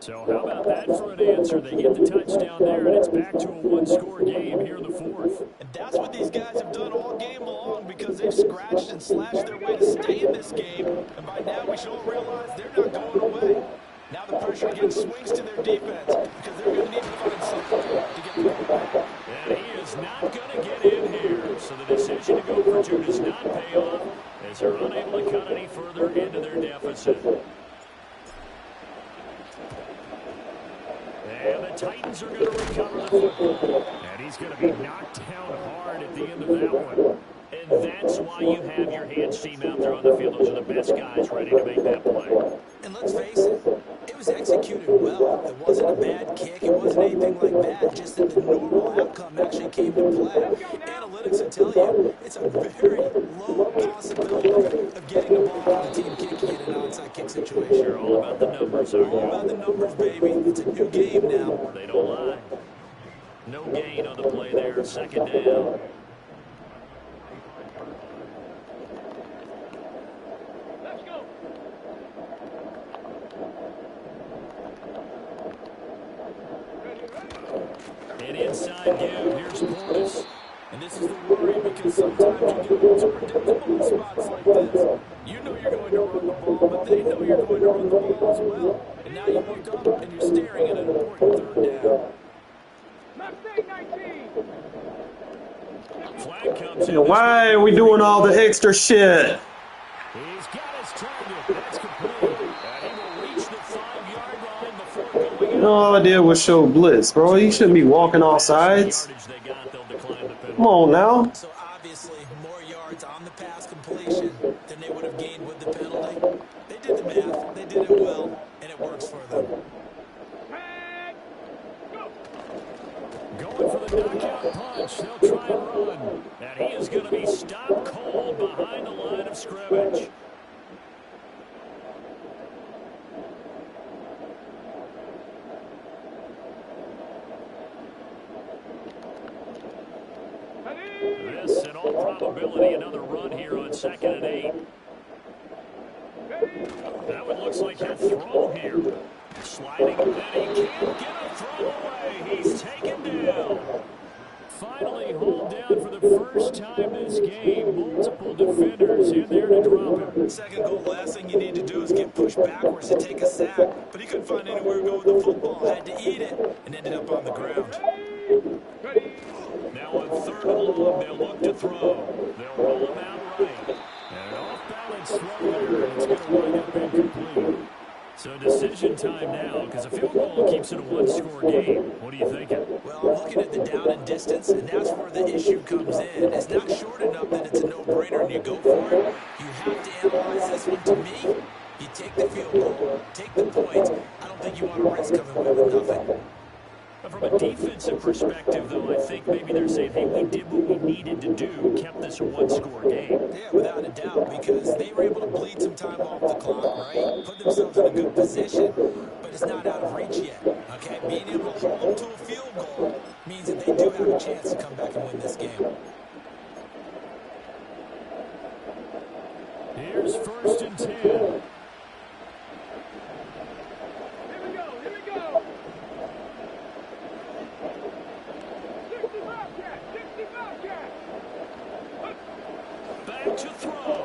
So how about that for an answer? They get the touchdown there, and it's back to a one-score game here in the 4th. And that's what these guys have done all game long because they've scratched and slashed their way to stay in this game. And by now we should all realize they're not going away. Now the pressure again swings to their defense because they're going to need to find something to get the ball back. And he is not going to get in here. So the decision to go for 2 does not pay off as they're unable to cut any further into their deficit. And the Titans are going to recover the football. And he's going to be knocked down hard at the end of that one. And that's why you have your hands team out there on the field. Those are the best guys ready to make that play. And let's face it, it was executed well. It wasn't a bad kick. It wasn't anything like that. Just that the normal outcome actually came to play. Analytics will tell you it's a very low possibility of getting the ball on the team kicking in an onside kick situation. You're all about the numbers, aren't All you? about the numbers, baby. It's a new game now. They don't lie. No gain on the play there. Second down. Let's go. And inside give. Here's Portis. And this is the worry because sometimes you get a little too predictable in spots like this. You know you're going to run the ball, but they know you're going to run the ball as well. And now you look up and you're staring at an important third down. Mustang 19. Flag comes in. Why are we doing all the extra shit? He's got his target. That's complete. And he will reach the 5-yard line before going out. All I did was show blitz, bro. You shouldn't be walking all sides. Yardage they got, they'll decline the penalty. Come on now. So obviously more yards on the pass completion than they would have gained with the penalty. They did the math. They did it well, and it works for them. Tag. Go. Going for the knockout punch. They'll try and run. And he is going to be stopped cold behind the line of scrimmage. This, in all probability, another run here on 2nd and 8. That one looks like he'll throw here. Sliding, and then he can't get a throw away. He's taken down. Finally hauled down for the first time this game. Multiple defenders in there to drop him. Second goal, last thing you need to do is get pushed backwards to take a sack. But he couldn't find anywhere to go with the football. Had to eat it and ended up on the ground. Now on 3rd and long, they'll look to throw. They'll roll him out right. And an off-balance throw there, and it's going to wind up incomplete. So decision time now, because a field goal keeps it a one-score game. What are you thinking? Well, I'm looking at the down and distance, and that's where the issue comes in. It's not short enough that it's a no-brainer and you go for it. You have to analyze this one. To me, you take the field goal, take the points. I don't think you want to risk coming away with nothing. But from a defensive perspective, though, I think maybe they're saying, hey, we did what we needed to do, kept this a one-score game. Yeah, without a doubt, because they were able to bleed some time off the clock, right? Put themselves in a good position, but it's not out of reach yet, okay? Being able to hold them to a field goal means that they do have a chance to come back and win this game. Here's 1st and 10. Here we go. 65 cat. 65 cat. Back to throw.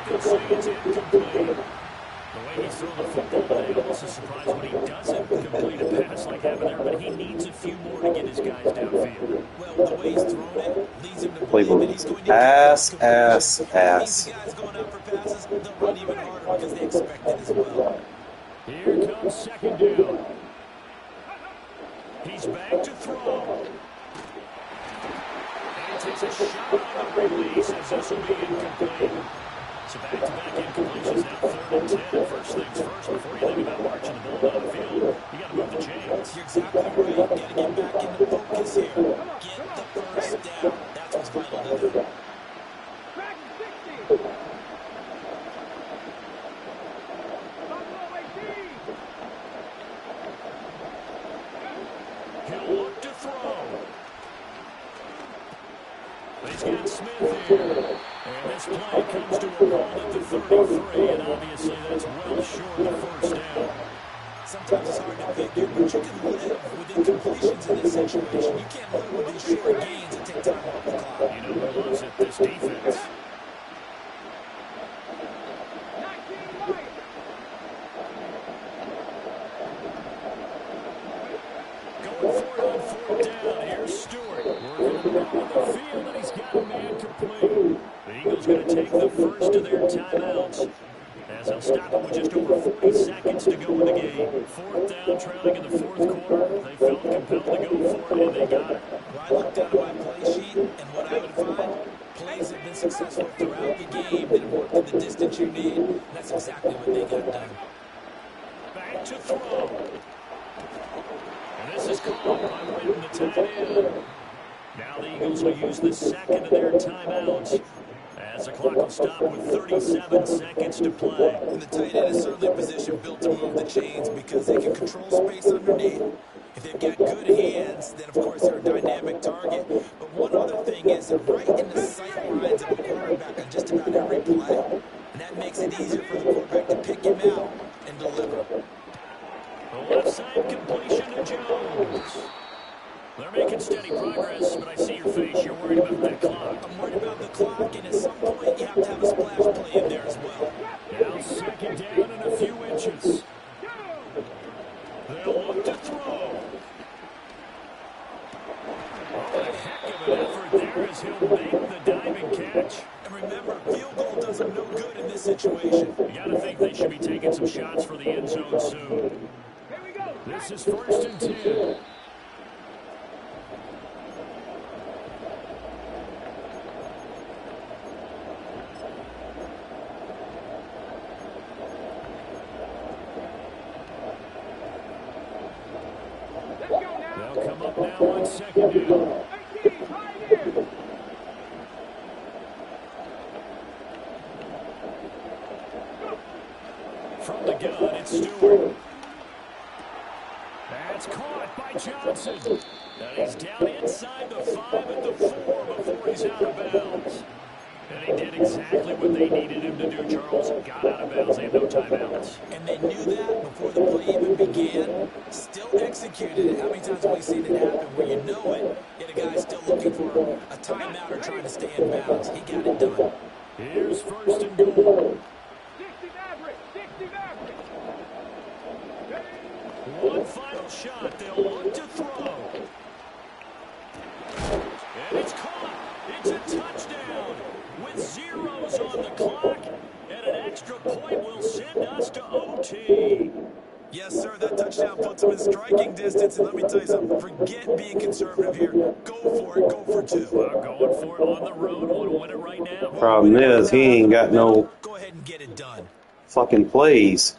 They'll say it's incomplete. The way he's throwing the football today, almost a surprise when he doesn't complete a pass like having there, but he needs a few more to get his guys downfield. Well, the way he's thrown it leads him to believe Playbook. that he's going to Pass, get pass, completions. pass. These guys going out for passes, they'll run even harder because they expect it as well. Here comes 2nd down. He's back to throw. And he takes a shot on the release as this will be incomplete. So back-to-back incompletions now 3rd and 10. First things first, before you think about marching the ball down the field, you got to move the chains. You're exactly right. You got to get back into focus here. Get the first down. That's what's vital to do. Back 60. Buffalo 18. He'll look to throw. He's got Smith here. And this play comes to a halt at the 33, and obviously that's well short of the first down. Sometimes it's hard to figure, but you can live with incompletions in this situation. You can't live with these short gains that take time off the clock. You know who loves it? This defense. 19 right. Going for it on 4th down. Here's Stewart. Working in the middle of the field, and he's got a man complete. The Eagles going to take the first of their timeouts, as they'll stop it with just over 40 seconds to go in the game. 4th down, trailing in the 4th quarter. They felt compelled to go for it, and they got it. Well, I looked down at my play sheet, and what I would find, plays have been successful throughout the game that have worked in the distance you need. And that's exactly what they got done. Back to throw. And this is called by Witten, the tight end. Now the Eagles will use the second of their timeouts, as the clock will stop with 37 seconds to play. And the tight end is certainly a position built to move the chains because they can control space underneath. If they've got good hands, then of course they're a dynamic target. But one other thing is they're right in the sight lines of a quarterback on just about every play. And that makes it easier for the quarterback to pick him out and and deliver. The left side completion to Jones. They're making steady progress, but I see your face. You're worried about that clock. I'm worried about the clock, and at some point you have to have a splash play in there as well. Now second down and a few inches. They'll look to throw. Oh, a heck of an effort there as he'll make the diving catch. And remember, field goal does them no good in this situation. You got to think they should be taking some shots for the end zone soon. This is 1st and 10. They'll come up now on 2nd down. From the gun, it's Stewart. That's caught by Johnson. And he's down inside the 5 at the 4 before he's out of bounds. And he did exactly what they needed him to do, Charles. Got out of bounds. They have no timeouts. And they knew that before the play even began. Still executed it. How many times have we seen it happen where you know it, yet a guy's still looking for a timeout or trying to stay in bounds? He got it done. Here's 1st and goal. 60 Maverick, 60 Maverick. One final shot. They'll look to throw. And it's caught. It's a touchdown with zeros on the clock. And an extra point will send us to OT. Yes, sir, that touchdown puts him in striking distance. And let me tell you something, forget being conservative here. Go for it, go for 2. Well, going for it on the road. Want to win it right now. Problem is, he ain't got no Go ahead and get it done. fucking plays.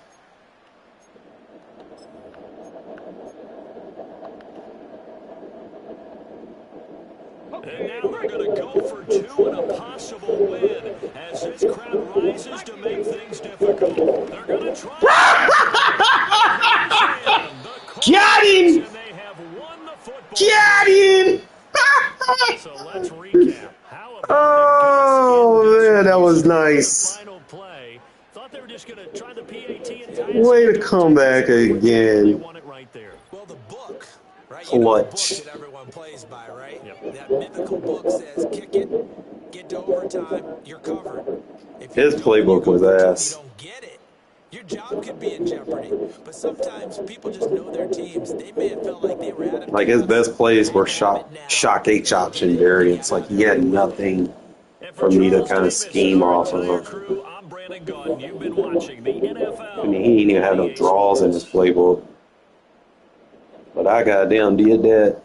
And now they're going to go for 2 and a possible win as this crowd rises to make things difficult. They're going to try. Got him! And they have won the football. Got him! So let's recap. How about Oh, the man, that was nice. final play? Thought they were just going to try the PAT and tie it. Way to come back They again. won it right there. Well, the book, right? You know the book Clutch. that everyone plays by, right? Yep. That mythical book says, kick it, get to overtime, you're covered. If His you don't, playbook you was go overtime, ass. You don't get it. Your job could be in jeopardy. But sometimes people just know their teams. They may have felt like they were out of Like his gas. best plays were shock H option variants. Like he had nothing for me to kind of scheme off of. Crew, I'm Brandon Gunn. You've been watching the NFL. I mean, he didn't even have no draws in his playbook. But I goddamn did that.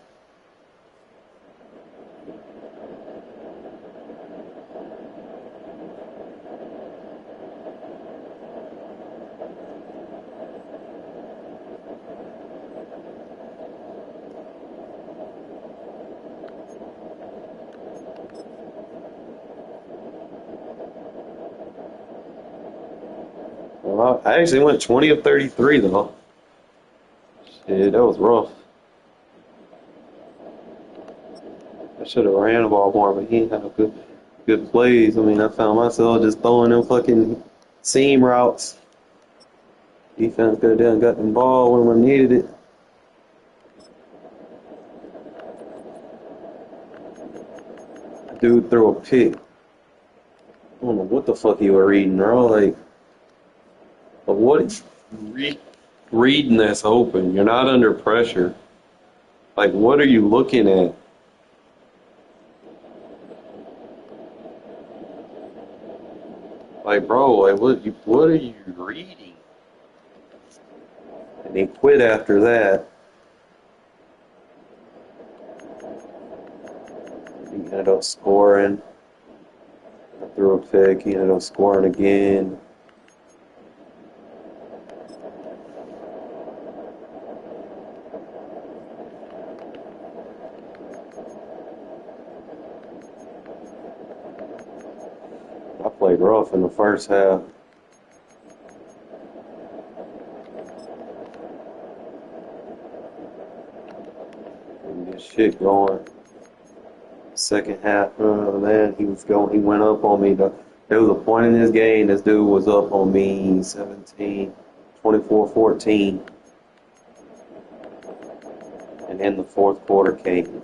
Well, I actually went 20 of 33 though. Shit, that was rough. I should have ran the ball more, but he didn't have good plays. I mean, I found myself just throwing them fucking seam routes. Defense could have done got the ball when we needed it. Dude threw a pick. I don't know what the fuck you were reading, bro. Like, but what is reading that's open? You're not under pressure. Like, what are you looking at? Like, bro, like, what are you reading? And he quit after that. He ended up scoring. I threw a pick. He ended up scoring again. I played rough in the first half. Didn't get shit going. Second half, man, he went up on me. There was a point in this game, this dude was up on me, 17. 24-14. And then the fourth quarter came.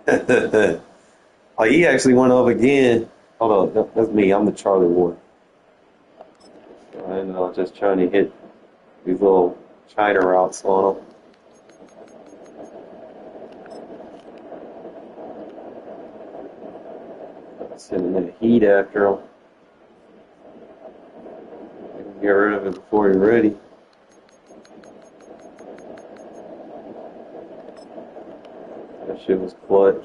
Oh, he actually went up again. Hold on, that's me. I'm the Charlie Ward. I know, just trying to hit these little China routes on him. Sending that heat after him. Get rid of it before you're ready. That shit was clutch.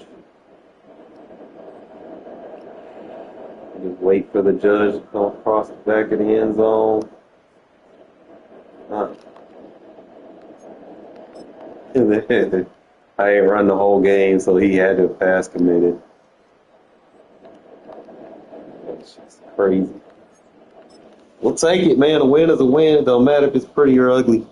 Just wait for the judge to come across the back of the end zone. I ain't run the whole game, so he had to pass committed. That's just crazy. We'll take it, man. A win is a win. It don't matter if it's pretty or ugly.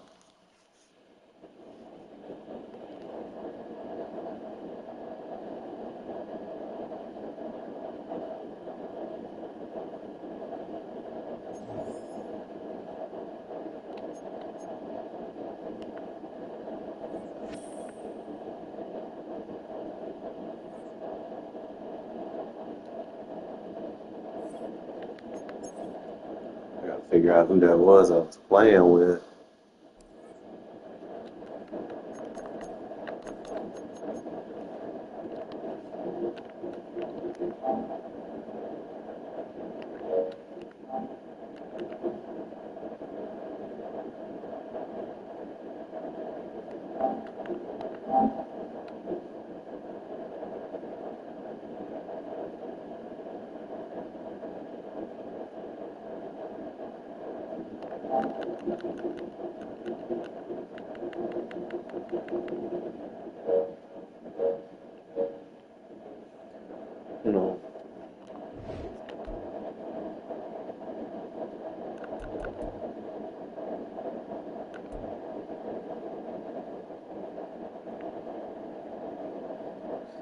I gotta figure out who that was I was playing with. You know,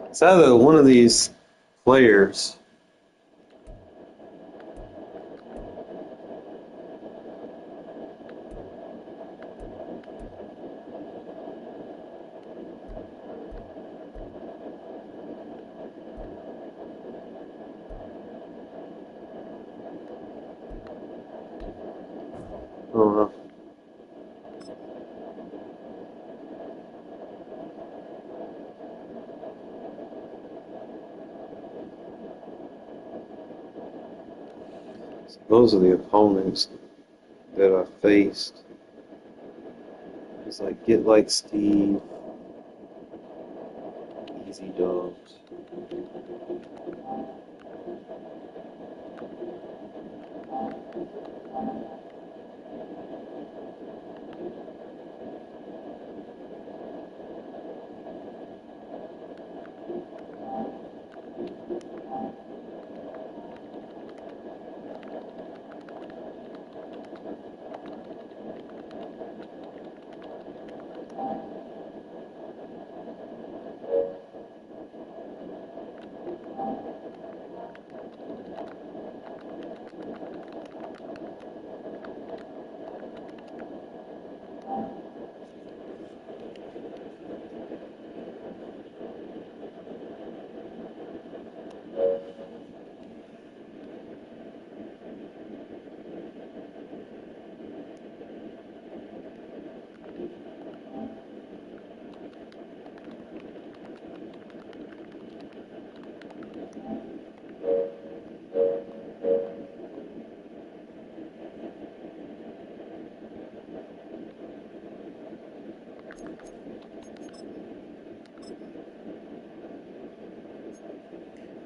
it's either one of these players. I don't know. Those are the opponents that I faced. It's like Get Like Steve, Easy Dubs.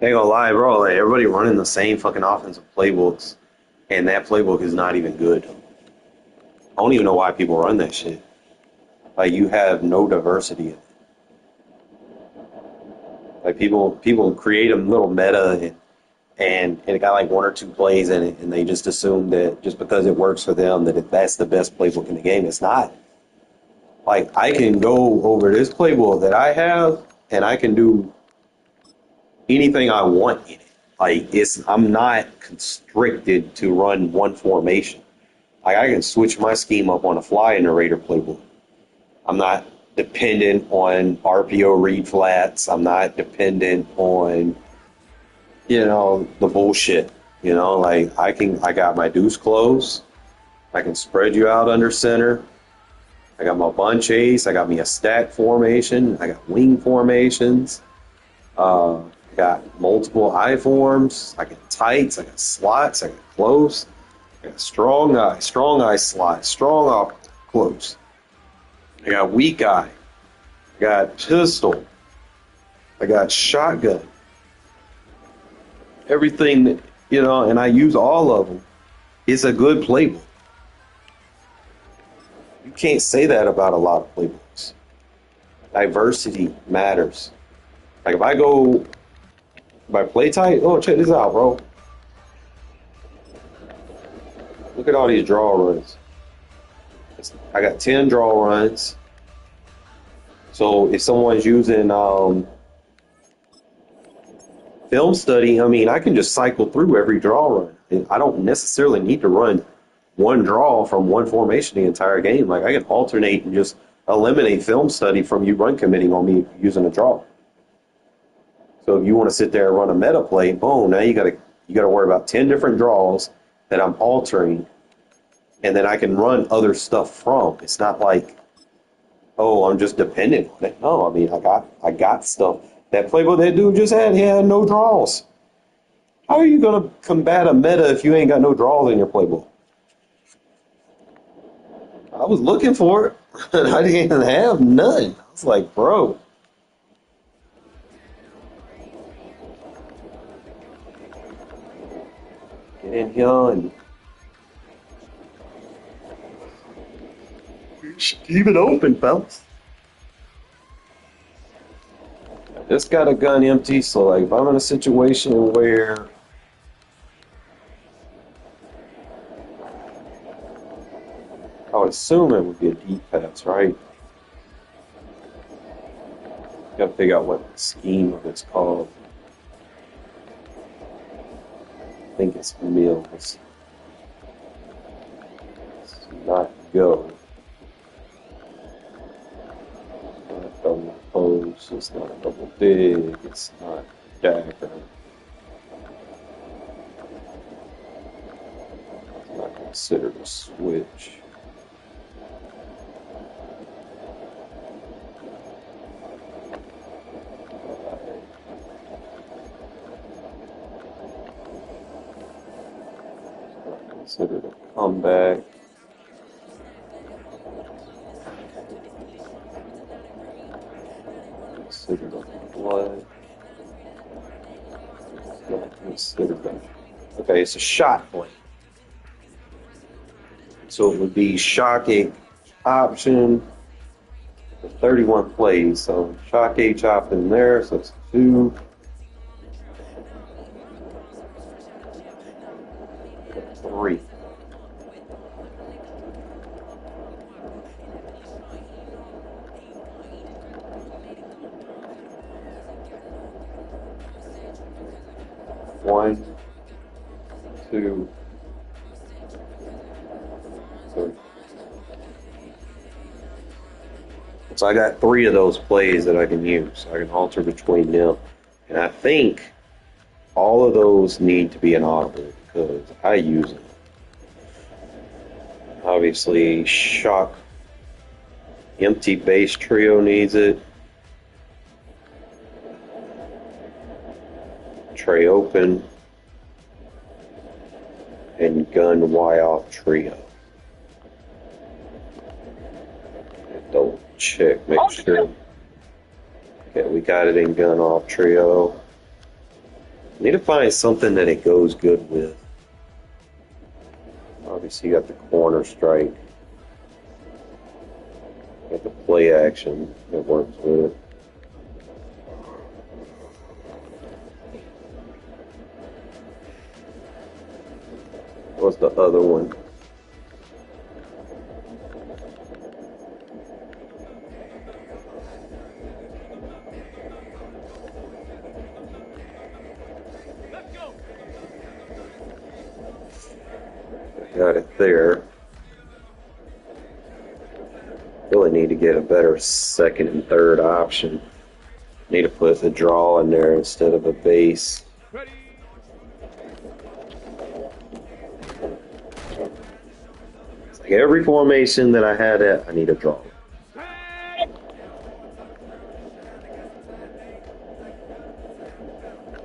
Ain't gonna lie, bro. Like, everybody running the same fucking offensive playbooks, and that playbook is not even good. I don't even know why people run that shit. Like, you have no diversity in it. Like, people create a little meta, and it got like one or two plays in it, and they just assume that just because it works for them that's the best playbook in the game. It's not. Like, I can go over this playbook that I have, and I can do anything I want in it. Like, I'm not constricted to run one formation. I can switch my scheme up on the fly in the Raider playbook. I'm not dependent on RPO read flats. I'm not dependent on, the bullshit. Like I got my deuce close. I can spread you out under center. I got my bunch ace. I got me a stack formation. I got wing formations. I got multiple I forms. I got tights. I got slots. I got close. I got strong eye slot, strong eye close. I got weak eye. I got pistol. I got shotgun. Everything that, and I use all of them. It's a good playbook. You can't say that about a lot of playbooks. Diversity matters. Like if I play tight, check this out, bro. Look at all these draw runs. I got 10 draw runs. So if someone's using film study, I can just cycle through every draw run. And I don't necessarily need to run one draw from one formation the entire game. Like I can alternate and just eliminate film study from you run committing on me using a draw. So if you want to sit there and run a meta play, boom, now you gotta worry about 10 different draws that I'm altering, and then I can run other stuff from. It's not like, I'm just dependent on it. No, I got stuff. That playbook that dude just had, he had no draws. How are you gonna combat a meta if you ain't got no draws in your playbook? I was looking for it, and I didn't have none. I was like, bro. Get in here and keep it open, fellas. I just got a gun empty, so like if I'm in a situation where I would assume it would be a deep pass, right? Gotta figure out what the scheme of it's called. I think it's Mills. It's not go. It's not a double post. It's not a double dig. It's not dagger. It's not considered a switch. Considered a comeback. Considered a blood. Not considered a... Okay, it's a shot play. So it would be shocking option. 31 plays. So shock H option there. So it's 2. 3. One, 2, 3. So I got 3 of those plays that I can use. I can alter between them. And I think all of those need to be an audible because I use them. Obviously, shock empty base trio needs it. Tray open and gun Y off trio. Double check, make sure. Okay, we got it in gun off trio. Need to find something that it goes good with. Obviously, you got the corner strike. Got the play action that works with it. What's the other one? Got it there. Really need to get a better second and third option. Need to put the draw in there instead of a base. Ready. It's like every formation that I had at, I need a draw. Set.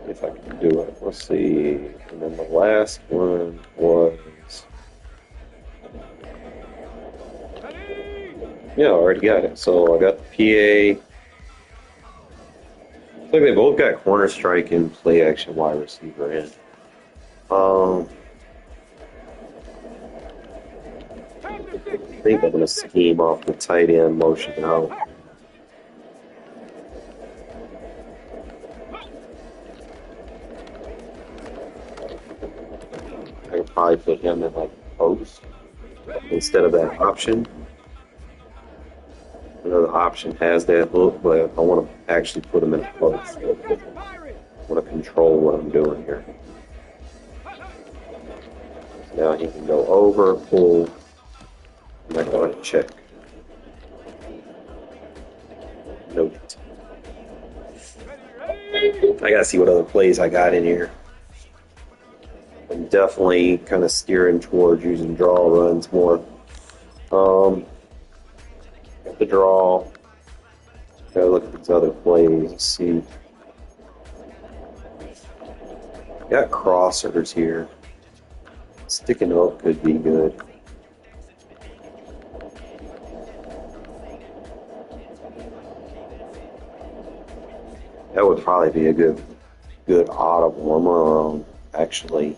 If I can do it. Let's see. And then the last one was. Ready. Yeah, I already got it. So I got the PA. Looks like they both got corner strike and play action wide receiver in. I think I'm going to scheme off the tight end motion out. I could probably put him in like post instead of that option. I know the option has that look, but I want to actually put him in a post. I want to control what I'm doing here. So now he can go over, pull, and I go and check. Note. I gotta see what other plays I got in here. I'm definitely kind of steering towards using draw runs more. Got the draw. Gotta look at these other plays and see. Got crossers here. Sticking up could be good. That would probably be a good audible. I'm gonna actually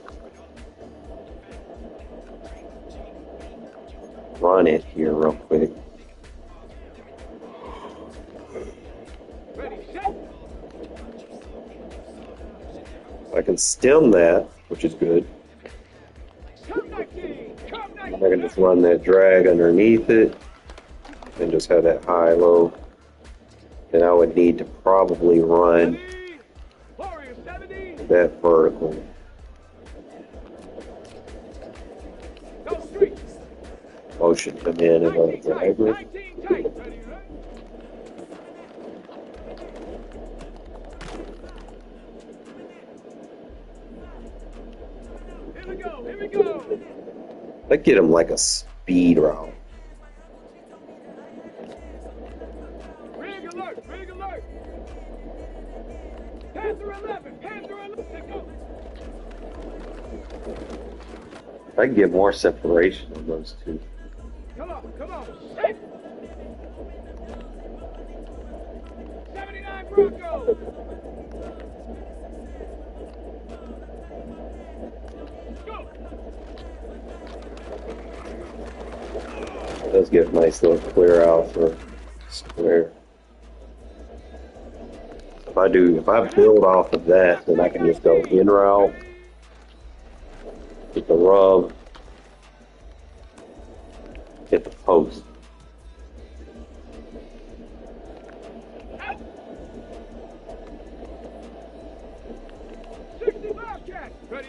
run it here real quick. Ready. Set. I can stem that, which is good. Come 19. Come I 19. can just run that drag underneath it and just have that high-low. Then I would need to probably run Ready. Warrior 70. that vertical. Go street. Motion come in and 19 tight. drag it. 19 tight. Ready. Right. Here we go. Here we go. I'd get him like a speed route. Rig alert. Rig alert. Panther 11. Panther 11. Let's go. I can get more separation on those two. Come on. Come on. Set. 79 Broncos. Go. It does get a nice little clear out for square. If I build off of that, then I can just go in route, get the rub, hit the post. Out. 60 Bobcats. Ready.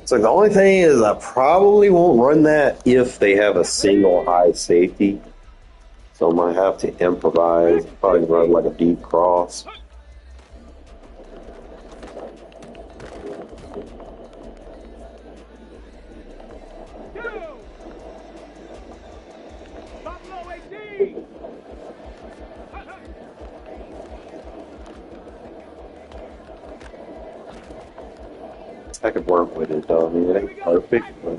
So the only thing is I probably won't run that if they have a single high safety. So I might have to improvise, probably run like a deep cross. Go. Buffalo 18. I could work with it though. I mean, it ain't perfect, but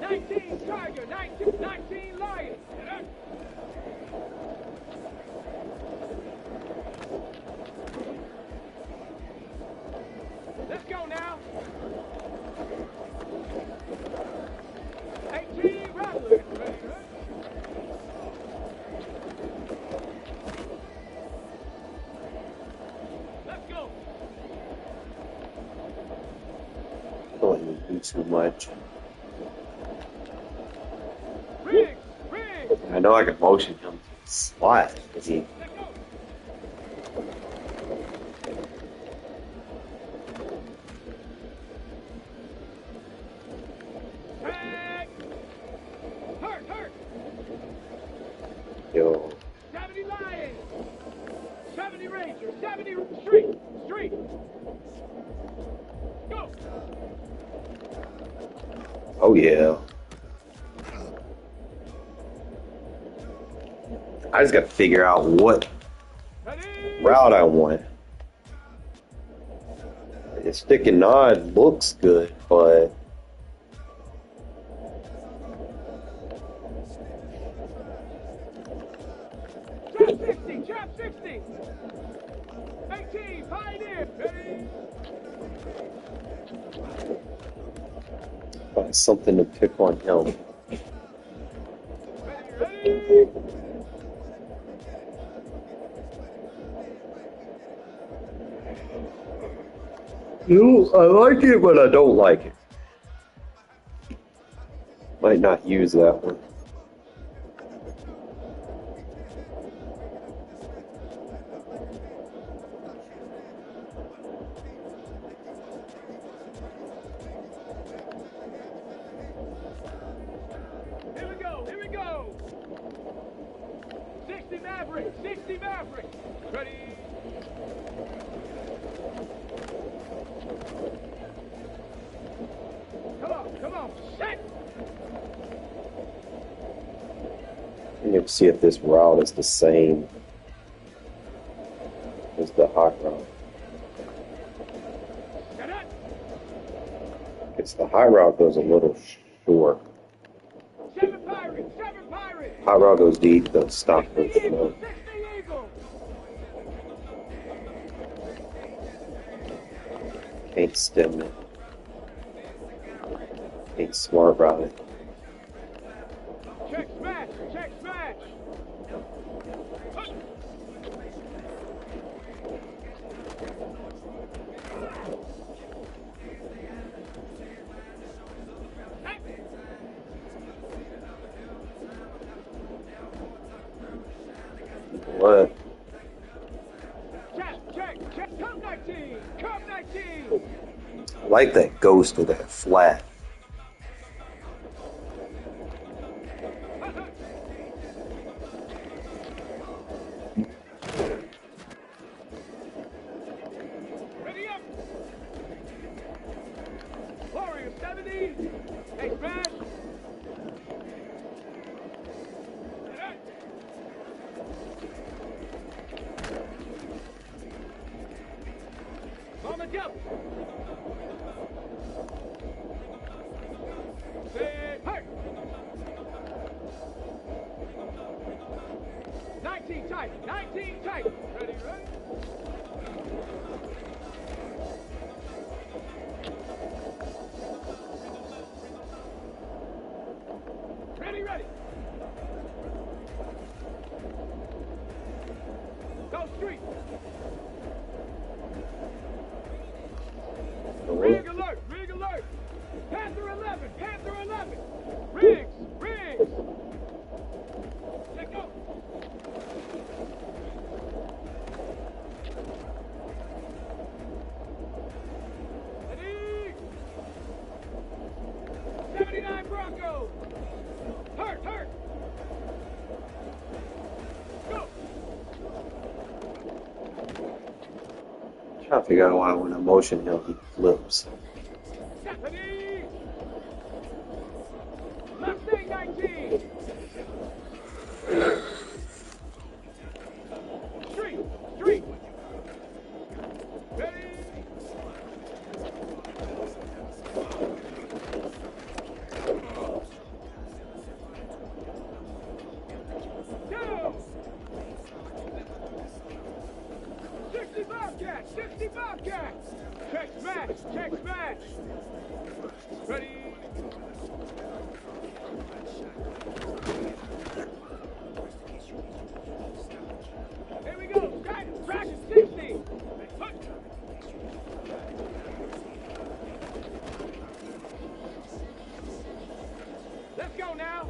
19 Tiger. 19 Lion. Let's go now. 18 Rattlers. Ready, right? Let's go. I don't even do too much. Rig. Rig. I know I can motion him to the slot. But Let's go. Oh yeah. I just got to figure out what Ready? route I want. The stick and nod looks good, but Trap 60, trap 60. 18, Pioneer. Ready? find something to pick on him. Ready? No, I like it, but I don't like it. Might not use that one. Here we go, here we go. 60 Maverick, 60 Maverick. Ready? Come on, set. I'm going to see if this route is the same as the hot route. Set up. It's the high route goes a little short. 7 Pirates, 7 Pirates. High route goes deep, the stop 60 goes Eagle, low. 60 Eagle. Can't stem it. Can't smart route it. Check smash, check smash. What? Check, come 19, come 19. I like that ghost of that flat. Ready up. Warrior 70. Hey, smash. Mama jump. Say, hey. 19 tight, 19 tight. Ready, ready. Ready, ready. Go street. Rig alert, rig alert. Panther 11, Panther 11. Rigs, rigs. Let go. Ready? 79 Broncos. Hurt, hurt. Go. Trying to figure out why when I motion him he flips. Ready? Mustang 19. Street, street. Ready? Go! 60 Bobcats, 60 Bobcats. Check smash, check smash. Ready? Here we go. Crash 60. Let's go now.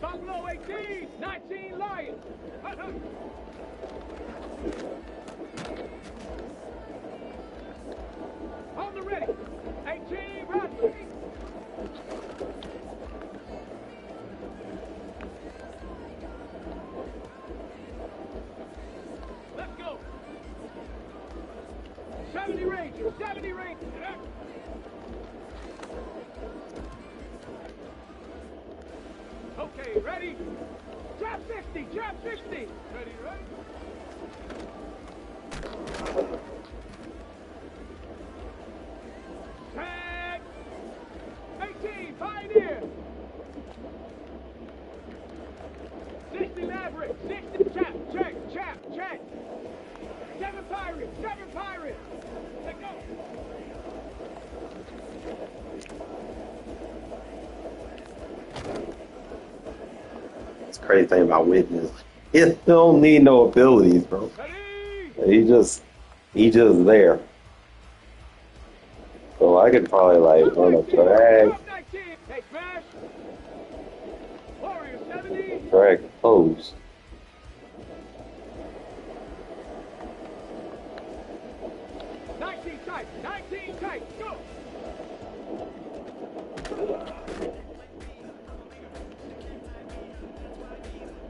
Buffalo 18, 19 Lions. On the ready. 18 Rodman. Okay, ready? Trap 60, trap 60. Ready, ready? Tag. 18, Pioneer. 60 Maverick, 60 chap, check. 7 Pirates. Let go. It's the crazy thing about Witten is he don't need no abilities, bro. Ready? He just there. So I could probably like run a drag, Drop 19. Hey, smash. Warrior 70. drag pose. 19 tight, go!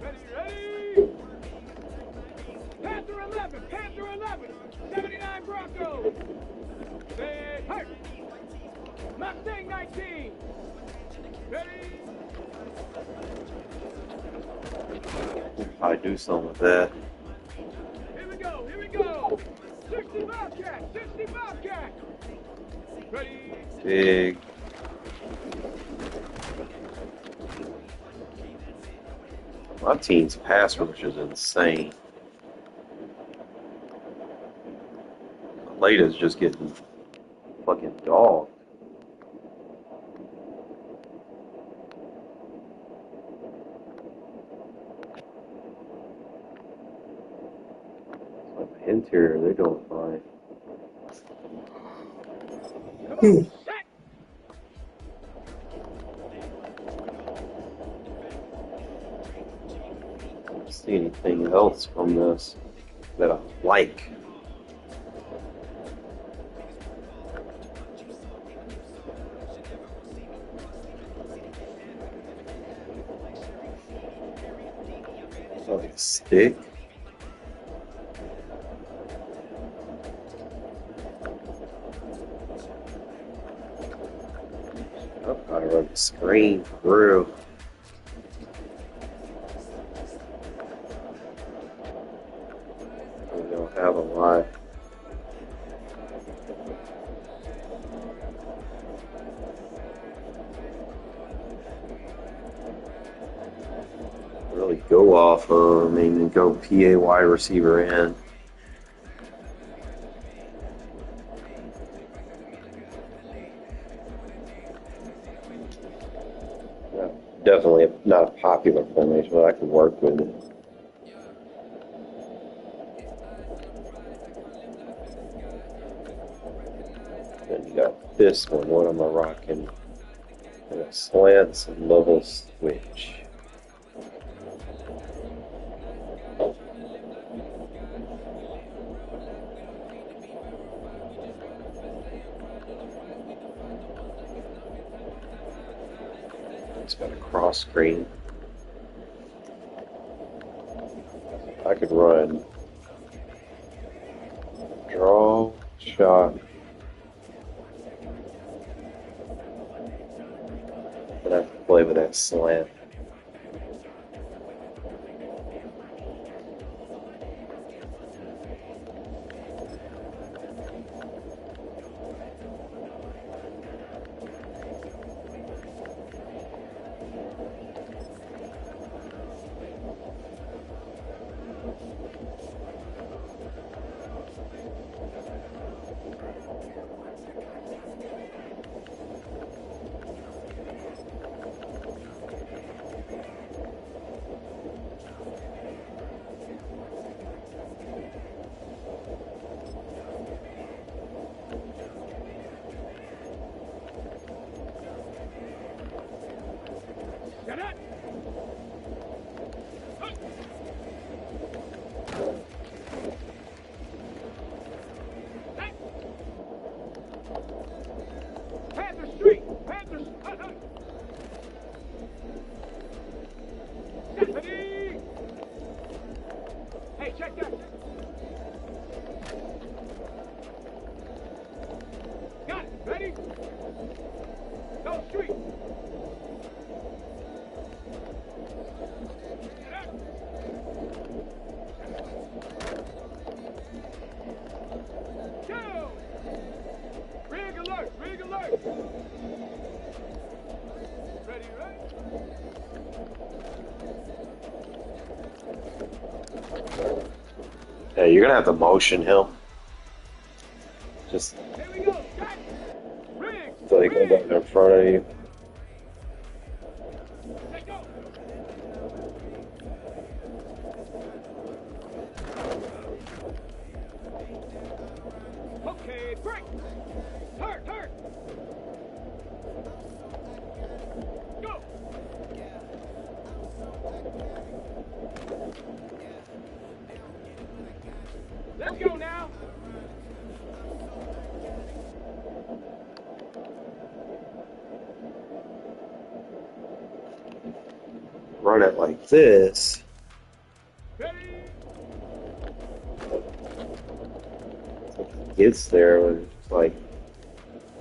Ready? Panther 11, 79 Broncos. Say, hurt. Mustang 19. Ready? Probably do something with that. Here we go. 60 Bobcat. Ready? Big. My team's pass rush is insane. Lata's just getting fucking dogged. Like the interior, they're doing fine. Come on, set. I don't see anything else from this that I like. Like a stick. Oh, I run the screen for real. We don't have a lot. Really go off of, I mean, go PA wide receiver in. Definitely not a popular formation, but I can work with it. Then you got this one. What am I rocking? Slants and level switch. It's got a cross screen. I could run draw, shot, but I have to play with that slant. Ready, right? Yeah, you're gonna have to motion him. Just Here we go. Set. Rig. so he goes up in front of you. Let go. Okay, break. Turn, turn. Go. Let's go now. Run it like this. Ready. Gets there when it's like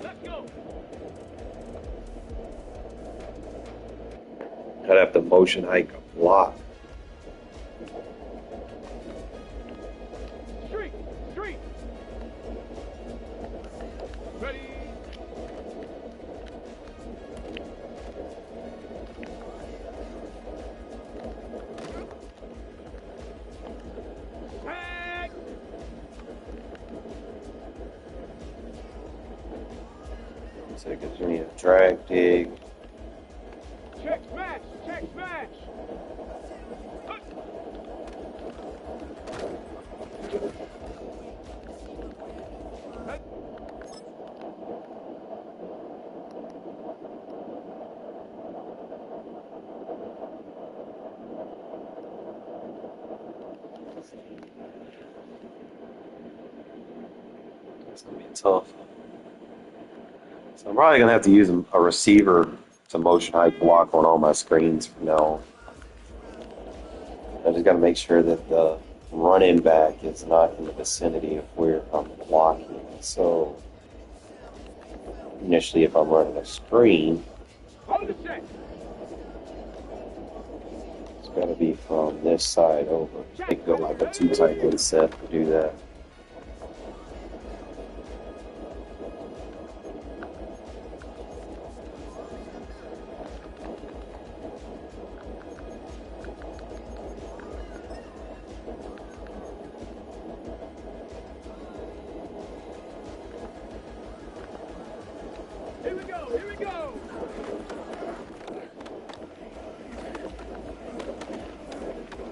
Let's go. I'd have to motion hike a block. Street, street. Ready. Tag. So it gives me a drag dig. Check smash, check smash. Hut. Hut. It's gonna be tough. So I'm probably gonna have to use a receiver to motion hike block on all my screens from now on. I just gotta make sure that the running back is not in the vicinity of where I'm blocking. So initially, if I'm running a screen, Hold the check. it's gotta be from this side over. It can go like a 2 tight end set to do that. Here we go, here we go.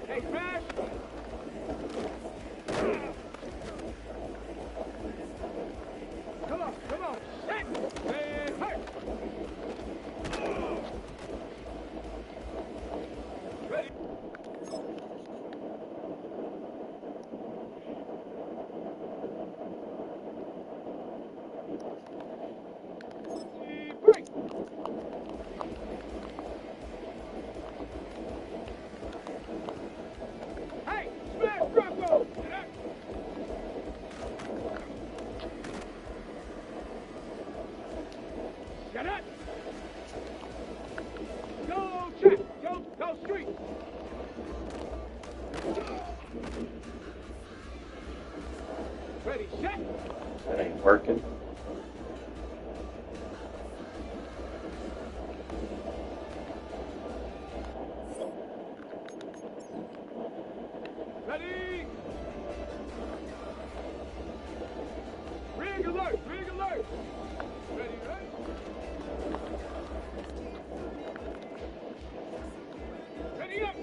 Hey, smash. Come on, come on. Hit. And hurt. Ready. Break. Hey, smash Bronco. Shut up. Go check. Go street. Ready, set. That ain't working. Ready. Rig alert, rig alert. Ready, ready. Ready up.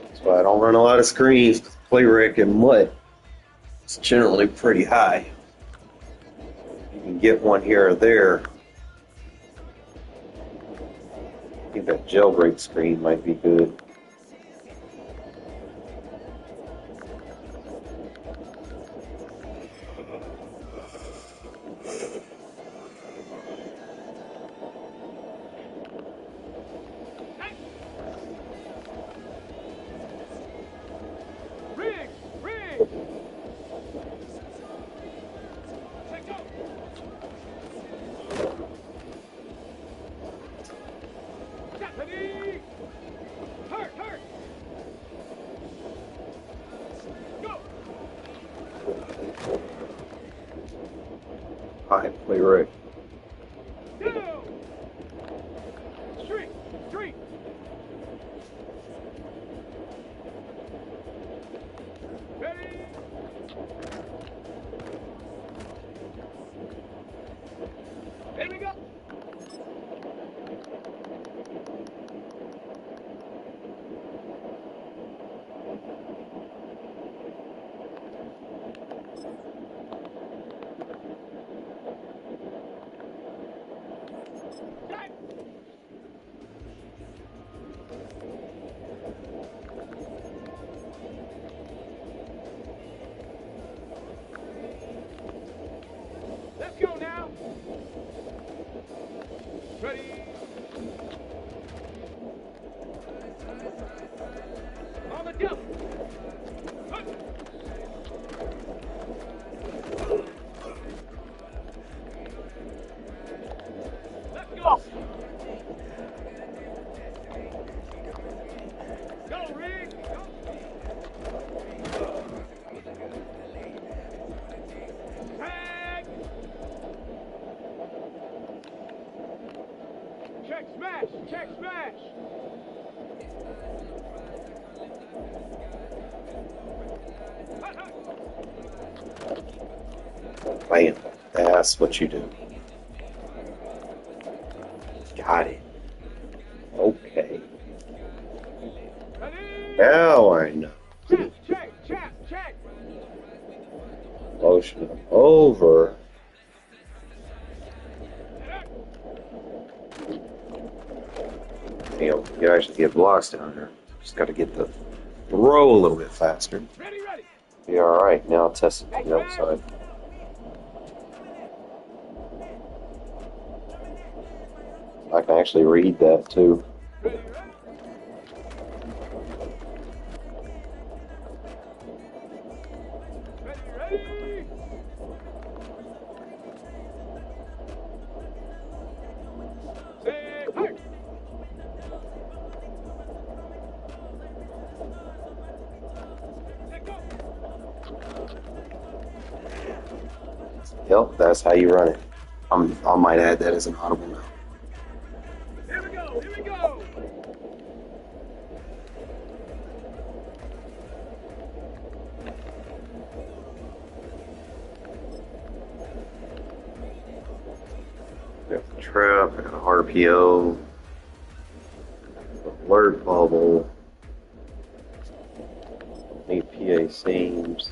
That's why I don't run a lot of screens. Play Rick and Mutt. It's generally pretty high. You can get one here or there. I think that jailbreak screen might be good. Hey. Rig, rig. Let go. Stephanie. Hurt, hurt. Go. High play Rick. Go. Let's go now. Ready. On the jump. Hup. Let's go. Go, Rick. Tag. Check smash. Check smash. Hut, hut. Bam. That's what you do. Got it. Okay. Ready. Now I know. Check. Motion over. You actually get blocks down there. Just got to get the row a little bit faster. Ready. Be all right. Now test it to the outside. I can actually read that too. Ready. Say, hey. Let go. Yep, that's how you run it. I might add that as an audible now. Here we go. I got the trap, I got an RPO, alert bubble, APA seams.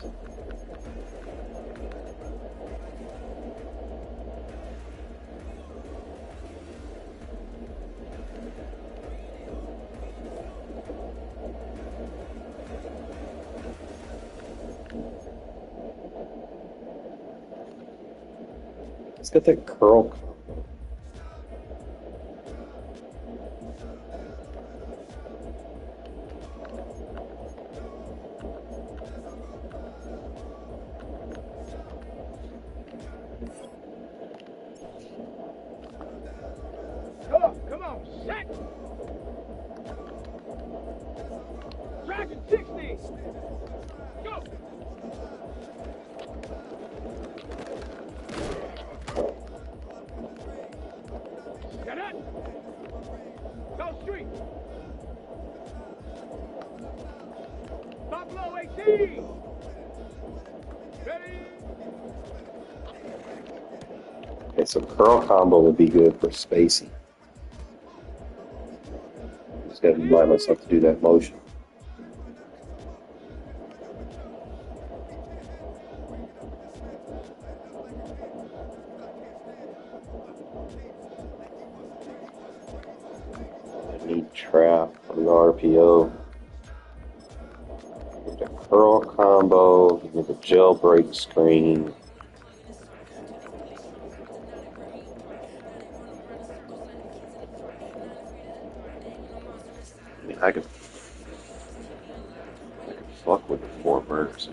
Let's get that curl. Come on, set. Dragon 60. Go. Get it. Go street. Buffalo 18. Ready. Okay, so curl combo would be good for spacing. Just got to remind myself to do that motion. I need trap on the RPO. Get the curl combo, get the jailbreak screen. I mean, I could fuck with the four burgers.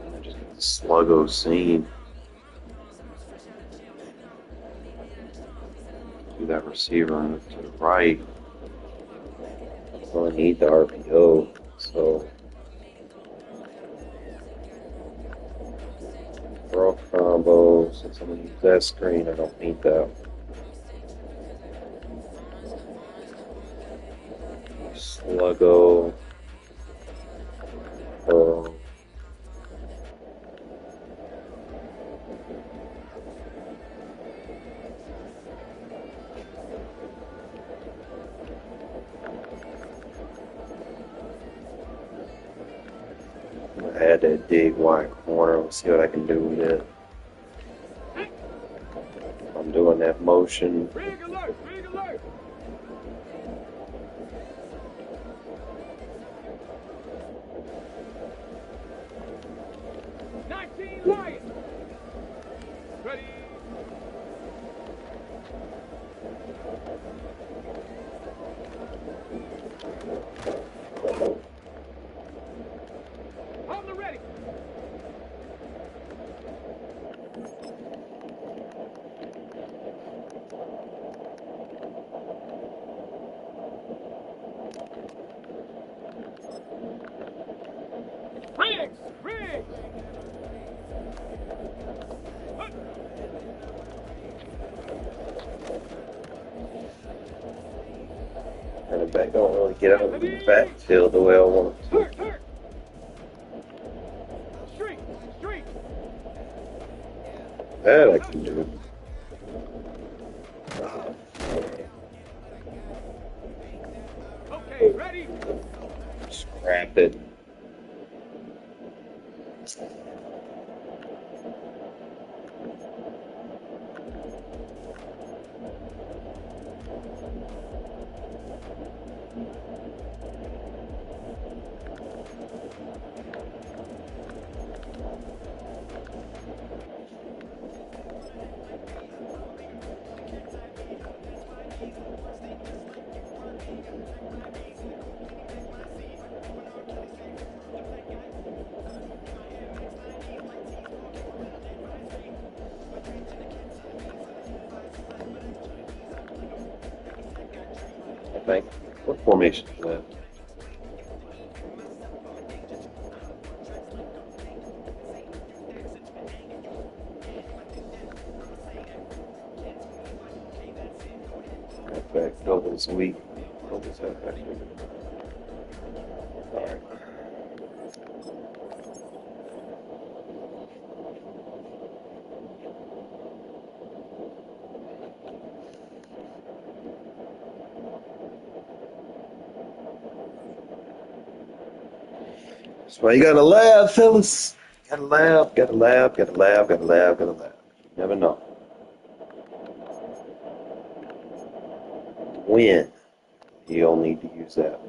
I just get the sluggo scene. Do that receiver move to the right. I only need the RPO, so curl combo. Since I'm gonna use that screen, I don't need that. Sluggo. Um, I'm gonna add that dig wide corner. Let's see what I can do with it. I'm doing that motion. Rig alert! Rig alert! '19 Lions! Ready? On the ready! Riggs! Riggs! Running back don't really get out of the backfield the way I want to. Hurt! Hurt! Street! Street! That I can do. Okay, ready? Scrap it. I think. What formation is that? Back doubles weak. Doubles that back. Alright. That's why you gotta laugh, fellas. Gotta laugh, gotta laugh, gotta laugh, gotta laugh, gotta laugh. Never know. When you'll need to use that.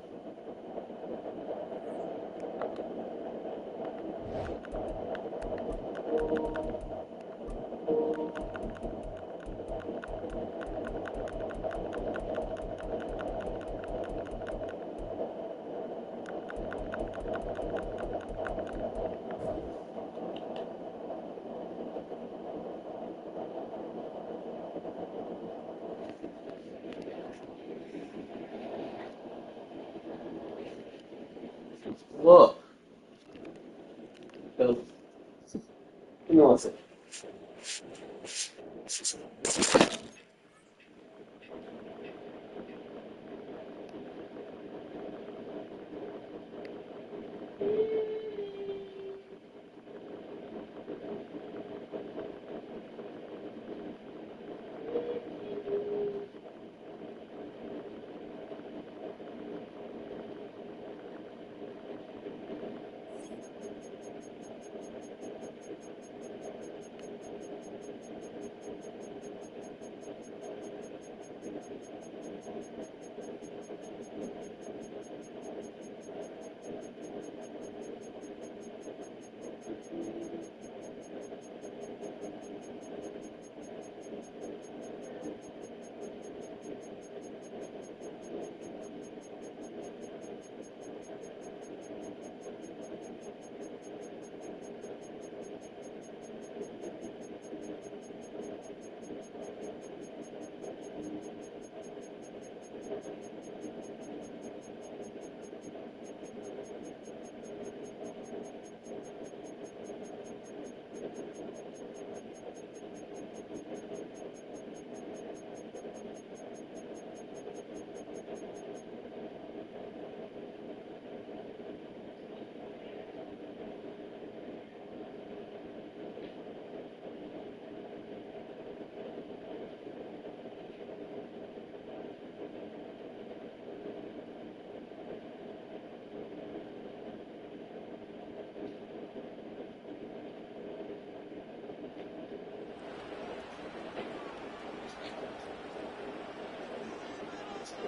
Look. Give me one second.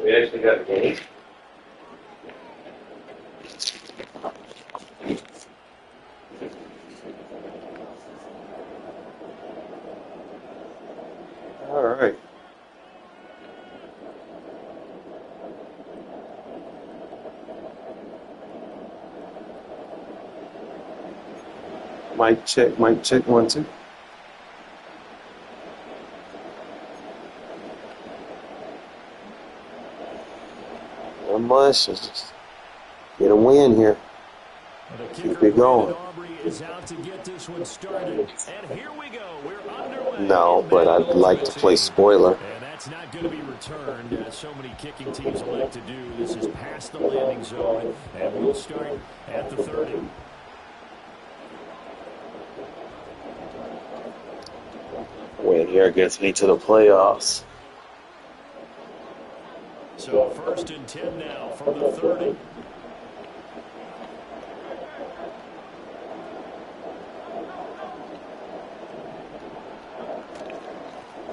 We actually got a game. All right. Mic check, 1, 2. Not much, just get a win here. Keep it going. Is out to get this one started. And here we go. We're underway. No, but I'd like to play spoiler. And that's not going to be returned, as so many kicking teams like to do. This is past the landing zone, and we'll start at the 30. Win here gets me to the playoffs. So 1st and 10 now from the 30.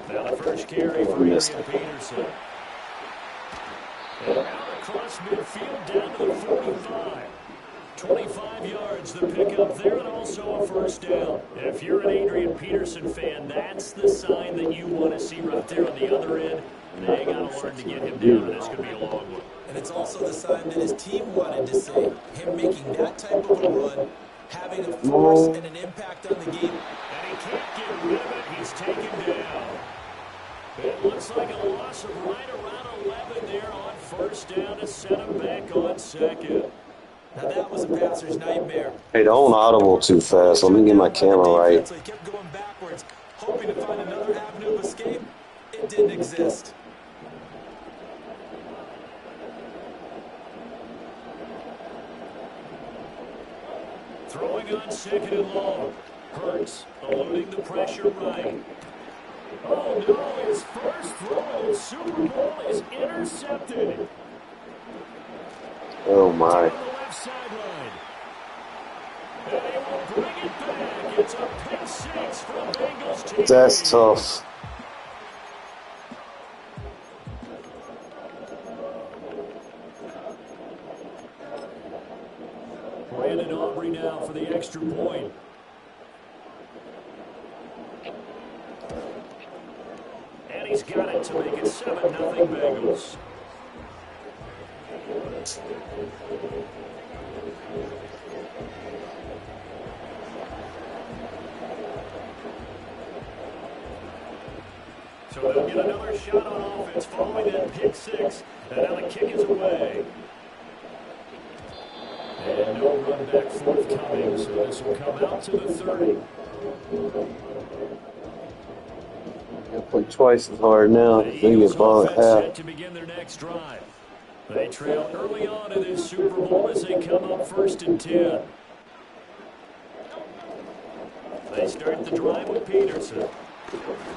Now the first carry for Adrian Peterson. And out across midfield down to the 45. 25 yards the pickup there, and also a first down. If you're an Adrian Peterson fan, that's the sign that you want to see right there on the other end. They got to learn to get him down, and it's going to be a long one. And it's also the sign that his team wanted to see. Him making that type of a run, having a force and an impact on the game. And he can't get rid of it. He's taken down. It looks like a loss of right around 11 there on first down to set him back on second. Now that was a passer's nightmare. Hey, don't audible too fast. Let me get my camera right. So he kept going backwards, hoping to find another avenue of escape. It didn't exist. Throwing on 2nd and long. Hurts, eluding the pressure right. Oh no, his first throw in the Super Bowl is intercepted. Oh my. On the left sideline. And he will bring it back. It's a pick 6 from Bengals TV. That's tough. Brandon Aubrey now for the extra point. And he's got it to make it 7-0 Bengals. So they'll get another shot on offense following that pick 6. And now the kick is away. And no run back forthcoming, so this will come out to the 30. I'll play twice as hard now. The They Eagles get ball at offense half. set to begin their next drive. They trail early on in this Super Bowl as they come up 1st and 10. They start the drive with Peterson.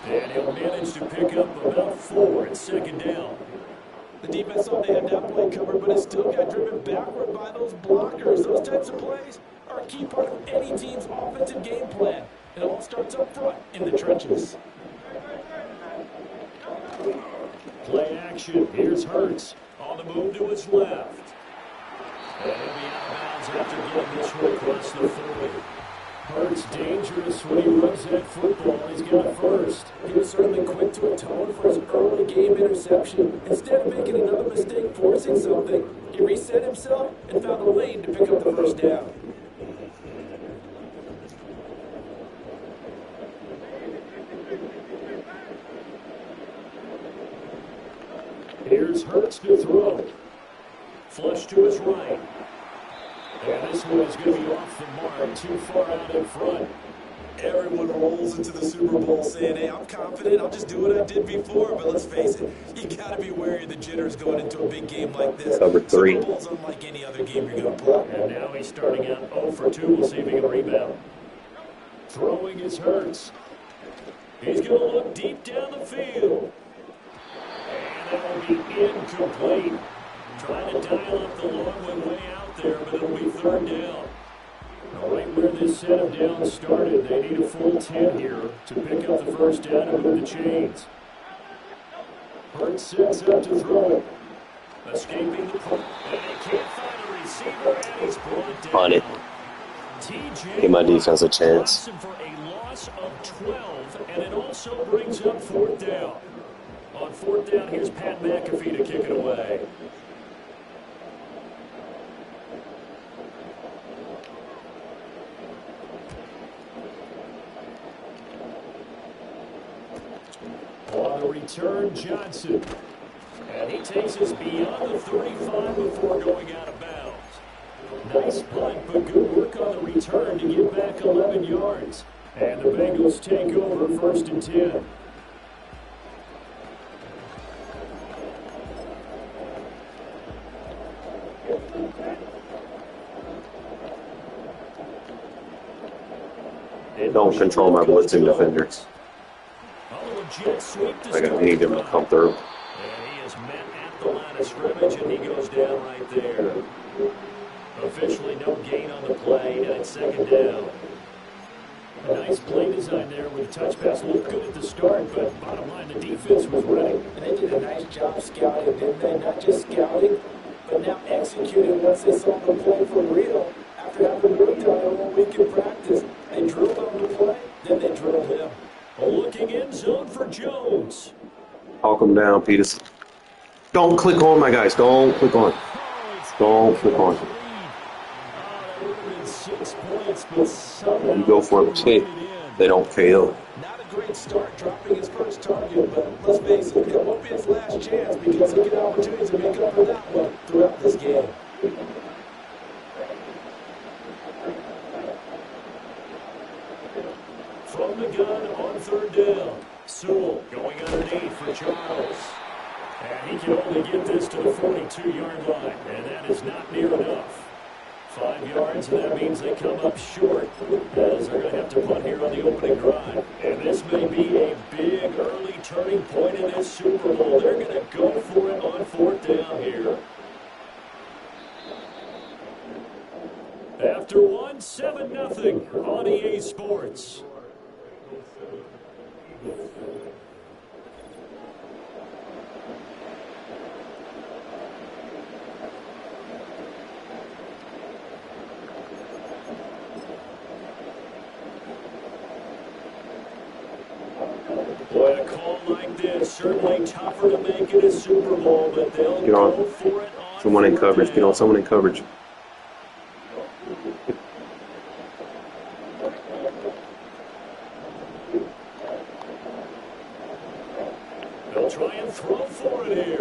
And he'll manage to pick up about 4 at 2nd down. The defense thought they had that play covered, but it still got driven backward by those blockers. Those types of plays are a key part of any team's offensive game plan. It all starts up front in the trenches. Play action. Here's Hurts on the move to his left. And he'll be out of bounds after getting this one across the 40. Hurts dangerous when he runs that football. He's got a first. He was certainly quick to atone for his early game interception. Instead of making another mistake forcing something, he reset himself and found a lane to pick up the first down. Here's Hurts to throw. Flush to his right. And this one is going to be off the mark, too far out in front. Everyone rolls into the Super Bowl saying, hey, I'm confident, I'll just do what I did before. But let's face it, you got to be wary of the jitters going into a big game like this. Cover 3. Super Bowl's unlike any other game you're going to play. And now he's starting out 0 for 2. We'll see if he can rebound. Throwing is Hurts. He's going to look deep down the field. And that will be incomplete. Trying to dial up the long one way out there, but it'll be 3rd down. Right where this set of downs started, they need a full 10 here to pick up the first down and move the chains. Hurts sets up to throw it. Escaping the punt. And he can't find a receiver, and he's brought down. Punt it. TJ Give my defense a drops chance. him for a loss of 12, and it also brings up fourth down. On fourth down, here's Pat McAfee to kick it away. On the return, Johnson. And he takes us beyond the 35 before going out of bounds. Nice punt, but good work on the return to get back 11 yards. And the Bengals take over 1st and 10. Don't control my blitzing defenders. Like I need him to come through. And he is met at the line of scrimmage, and he goes down right there. Officially no gain on the play, and it's 2nd down. A nice play design there with a touch pass. Looked good at the start, but bottom line, the defense was ready. And they did a nice job scouting, didn't they? Not just scouting, but now executing once they saw the play for real. After having worked on it all week in practice, they drilled on the play, then they drilled him. Looking in zone for Jones. Hawk him down, Peters. Don't click on my guys. Don't click on. Don't click on. You go for him, kick. They don't fail. Not a great start dropping his first target, but let's face it, it won't be his last chance because he'll get opportunities to make up for that one throughout this game. From the gun on 3rd down. Sewell going underneath for Charles. And he can only get this to the 42-yard line, and that is not near enough. 5 yards, and that means they come up short, as they're going to have to punt here on the opening drive. And this may be a big early turning point in this Super Bowl. They're going to go for it on 4th down here. After 1, 7-0 on EA Sports. Boy, a call like this, certainly tougher to make it a Super Bowl, but they'll Get on. go for it on Someone in 4th coverage. down. Get on someone in coverage. They'll try and throw for it here.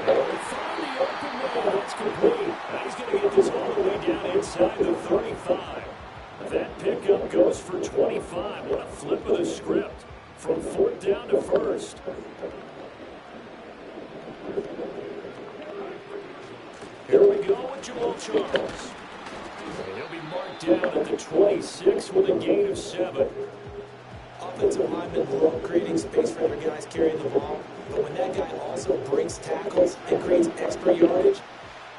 They'll find the open man. That's complete. And he's going to get this all the way down inside the 35. That pickup goes for 25. What a flip of the script. From 4th down to 1st. Here we go with Jamal Charles. And he'll be marked down at the 26 with a gain of 7. Offensive linemen love creating space for their guys carrying the ball, but when that guy also breaks tackles and creates extra yardage,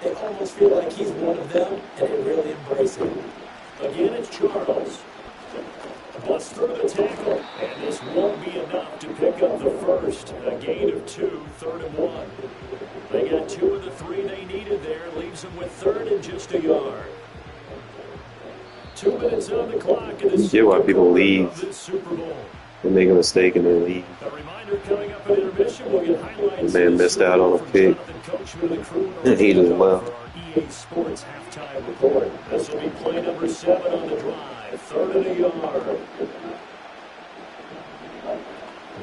they almost feel like he's one of them, and they really embrace him. Again, it's Charles. Busts through the tackle, and this won't be enough to pick up the first. A gain of 2, 3rd and 1. They got 2 of the 3 they needed there, leaves them with 3rd and just a yard. 2 minutes on the clock in the Get why people leave. this Super Bowl. They make a mistake and then leave. A reminder coming up at intermission, we'll get highlights. Man missed out on a pick. And he did well. EA Sports halftime report. This will be play number 7 on the drive. 3rd and a yard.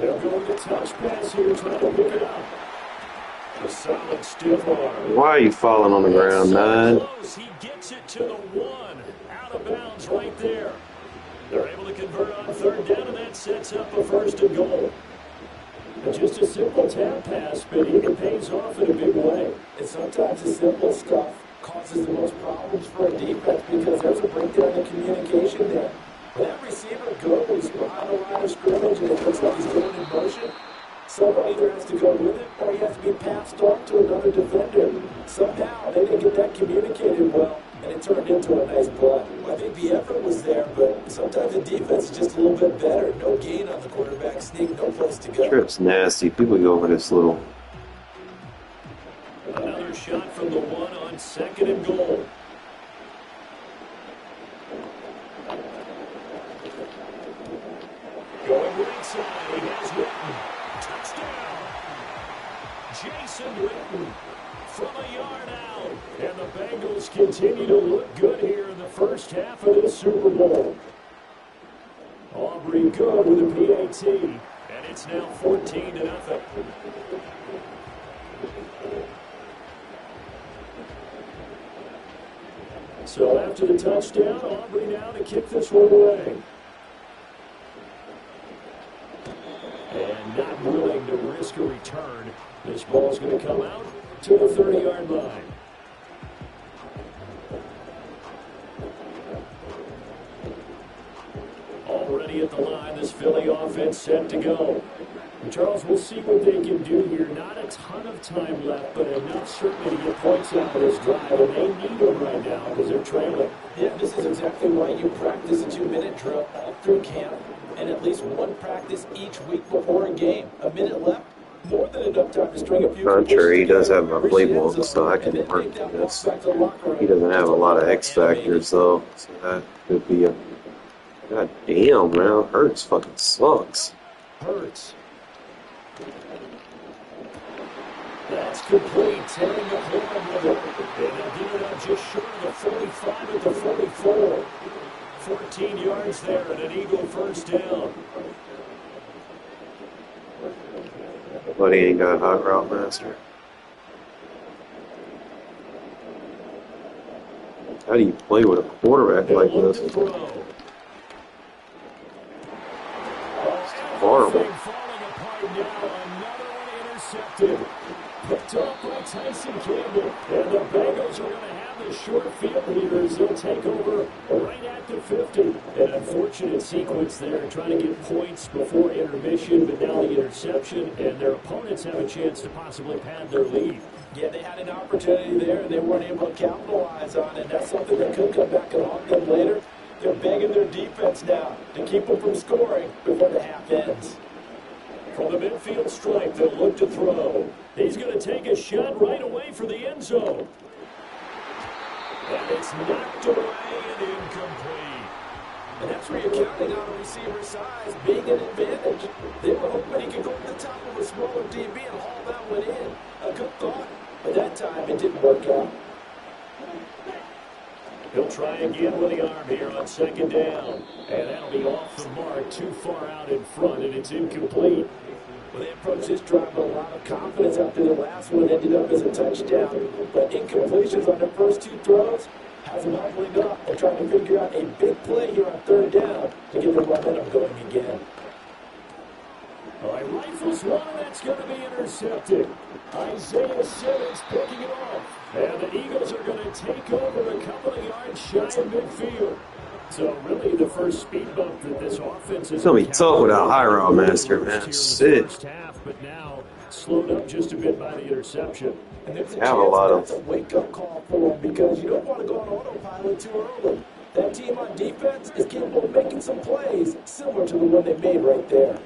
They'll go with a touch pass here, trying to pick it up. A solid stiff arm. Why are you falling on the ground, 9? Close. He gets it to the 1. Out of bounds right there. They're able to convert on 3rd down, and that sets up a 1st and goal. And just a simple tap pass, but it pays off in a big way. And sometimes the simple stuff causes the most problems for a defense because there's a breakdown in communication there. When that receiver goes behind the line of scrimmage and it looks like he's going in motion, Someone either has to go with it or he has to be passed on to another defender. Somehow they didn't get that communicated well, and it turned into a nice play. I think the effort was there, but sometimes the defense is just a little bit better. No gain on the quarterback sneak, no place to go. Trip's nasty. People go over this little. Another shot from the one on 2nd and goal. Going right side, he has Witten. Touchdown! Jason Witten from a yard out. And the Bengals continue to look good here in the first half of this Super Bowl. Aubrey good with a PAT. And it's now 14-0. So after the touchdown, Aubrey now to kick this one away. And not willing to risk a return. This ball's going to come out to the 30-yard line. Already at the line, this Philly offense set to go. And Charles, we'll see what they can do here. Not a ton of time left, but enough certainly to get points out of this drive. And they need them right now because they're trailing. Yeah, this is exactly why you practice a 2-minute drill all through camp and at least one practice each week before a game. A minute left, more than enough time to string a few. I'm sure he does have my playbook, so I can work this. He doesn't have a lot of X factors, though, so that could be a. God damn, man, Hurts fucking sucks. Hurts. That's complete. Terry McLaurin with it. And they'll give it up just short of the 45 at the 44. 14 yards there and an Eagle first down. But he ain't got a hot route master. How do you play with a quarterback like this? Horrible. Falling apart now. Another one intercepted. Picked off by Tyson Campbell. And the Bengals are going to have the short field here as they'll take over right at the 50. An unfortunate sequence there, trying to get points before intermission, but now the interception, and their opponents have a chance to possibly pad their lead. Yeah, they had an opportunity there, and they weren't able to capitalize on it. That's something that could come back and haunt them later. They're begging their defense now to keep them from scoring before the half ends. From the midfield stripe, they'll look to throw. He's going to take a shot right away for the end zone. And it's knocked away and incomplete. And that's where you're counting on a receiver's size being an advantage. They were hoping he could go to the top of a smaller DB and haul that one in. A good thought, but that time it didn't work out. He'll try again with the arm here on 2nd down. And that'll be off the mark, too far out in front, and it's incomplete. Well, they approached this drive with a lot of confidence after the last one ended up as a touchdown. But incompletions on their first two throws has them humbling up. They're trying to figure out a big play here on 3rd down to get the momentum going again. All right, rifles one, and that's going to be intercepted. Isaiah Simmons picking it off. And the Eagles are going to take over a couple of yards shy of midfield. So really the first speed bump that this offense is. It's going to be tough without high route master, man. Shit. Half, but now slowed up just a bit by the interception. And there's a Have chance a lot that's a wake-up call for them because you don't want to go on autopilot too early. That team on defense is capable of making some plays similar to the one they made right there.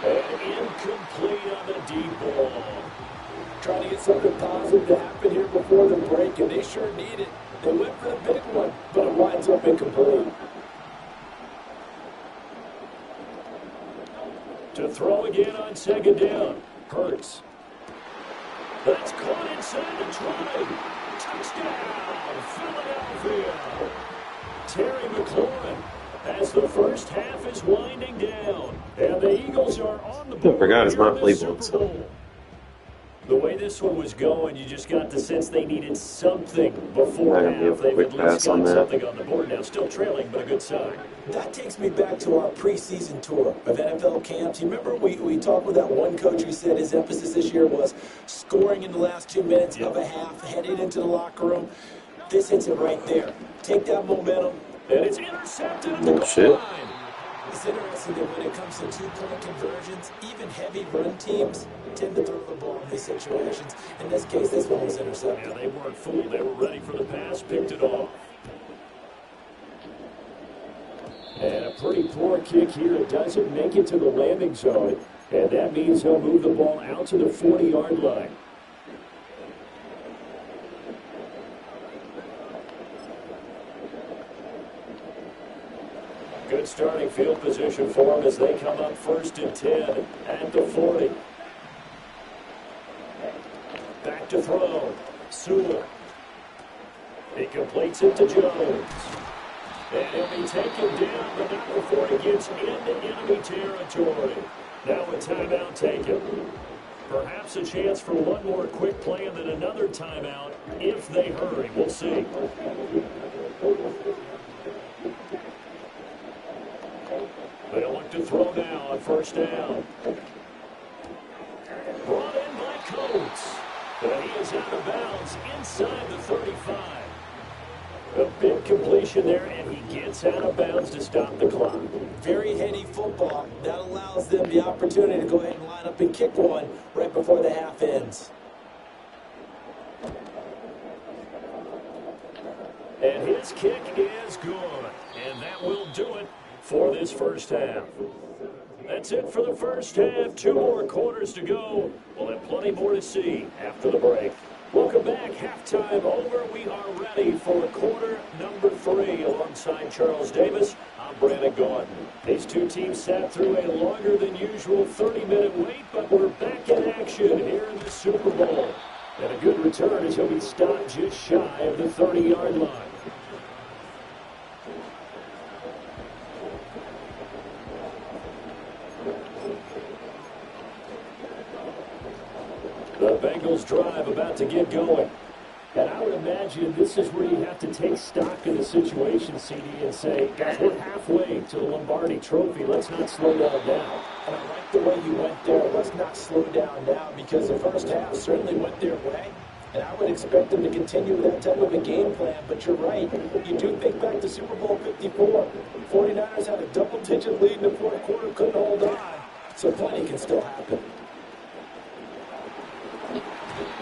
And incomplete on the deep ball. Trying to get something positive to happen here before the break, and they sure need it. They went for the big one, but it winds up incomplete. To throw again on 2nd down. Hurts. That's caught inside the 20. Touchdown, Philadelphia. Terry McLaurin as the first half is winding down. And the Eagles are on the board. I forgot it's not here in the playbook, Super Bowl. The way this one was going, you just got the sense they needed something before I half. They've quick at least pass on got that. something on the board now. Still trailing, but a good sign. That takes me back to our preseason tour of NFL camps. You remember we talked with that one coach who said his emphasis this year was scoring in the last 2 minutes of a half, headed into the locker room. This hits it right there. Take that momentum. And it's intercepted at the goal Shit. line. It's interesting that when it comes to two-point conversions, even heavy run teams tend to throw the ball in these situations. In this case, this one was intercepted. Yeah, they weren't fooled. They were ready for the pass, picked it off. And a pretty poor kick here. It doesn't make it to the landing zone. And that means he'll move the ball out to the 40-yard line. Good starting field position for them as they come up 1st and 10 at the 40. Back to throw. Sewell. He completes it to Jones. And he'll be taken down, but not before he gets into enemy territory. Now a timeout taken. Perhaps a chance for one more quick play and then another timeout if they hurry. We'll see. They'll look to throw now on 1st down. Brought in by Coates. And he is out of bounds inside the 35. A big completion there, and he gets out of bounds to stop the clock. Very heady football. That allows them the opportunity to go ahead and line up and kick one right before the half ends. And his kick is good. And that will do it for this first half. That's it for the first half. 2 more quarters to go. We'll have plenty more to see after the break. Welcome back. Halftime over. We are ready for quarter number 3 alongside Charles Davis. I'm Brandon Gordon. These two teams sat through a longer than usual 30-minute wait, but we're back in action here in the Super Bowl. And a good return as he'll be stopped just shy of the 30-yard line. The Bengals drive about to get going. And I would imagine this is where you have to take stock of the situation, CD, and say, guys, we're halfway to the Lombardi Trophy. Let's not slow down now. And I like the way you went there. Let's not slow down now because the first half certainly went their way. And I would expect them to continue with that type of a game plan. But you're right. You do think back to Super Bowl 54. 49ers had a double-digit lead in the fourth quarter, couldn't hold on. So plenty can still happen.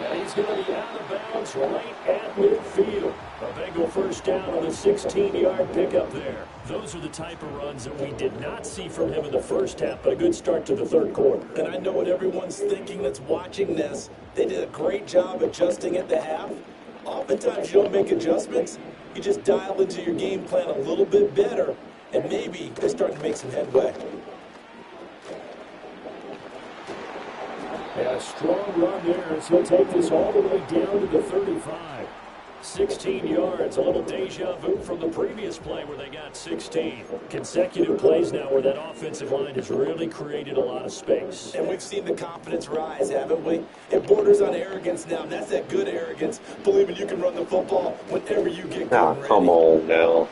And he's going to be out of bounds right at midfield. A Bengal first down on a 16-yard pickup there. Those are the type of runs that we did not see from him in the first half, but a good start to the third quarter. And I know what everyone's thinking that's watching this. They did a great job adjusting at the half. Oftentimes you don't make adjustments. You just dial into your game plan a little bit better, and maybe they're starting to make some headway. And a strong run there as he'll take this all the way down to the 35. 16 yards, a little deja vu from the previous play where they got 16. Consecutive plays now where that offensive line has really created a lot of space. And we've seen the confidence rise, haven't we? It borders on arrogance now, and that's that good arrogance, believing you can run the football whenever you get going. Come on now.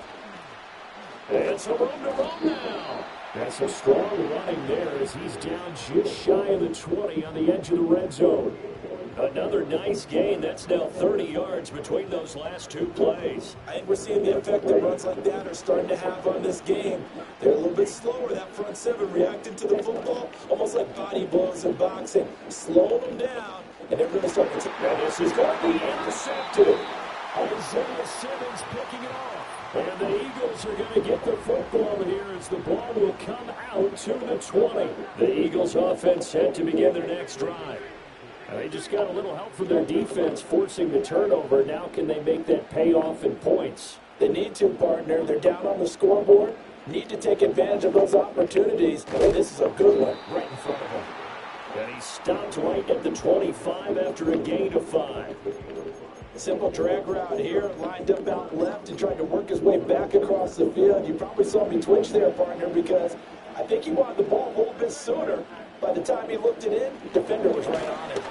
And some room to run now. That's a strong running there as he's down just shy of the 20 on the edge of the red zone. Another nice gain. That's now 30 yards between those last two plays. I think we're seeing the effect that runs like that are starting to have on this game. They're a little bit slower, that front seven, reacting to the football, almost like body blows in boxing. Slow them down, and they're really starting to... And this is going to be intercepted. Isaiah Simmons picking it off. And the Eagles are going to get the football here as the ball will come out to the 20. The Eagles offense set to begin their next drive. And they just got a little help from their defense forcing the turnover. Now can they make that pay off in points? They need to, partner. They're down on the scoreboard. Need to take advantage of those opportunities. And this is a good one right in front of them. And he stopped right at the 25 after a gain of 5. Simple drag route here, lined up out left and tried to work his way back across the field. You probably saw me twitch there, partner, because I think he wanted the ball a little bit sooner. By the time he looked it in, the defender was right on it.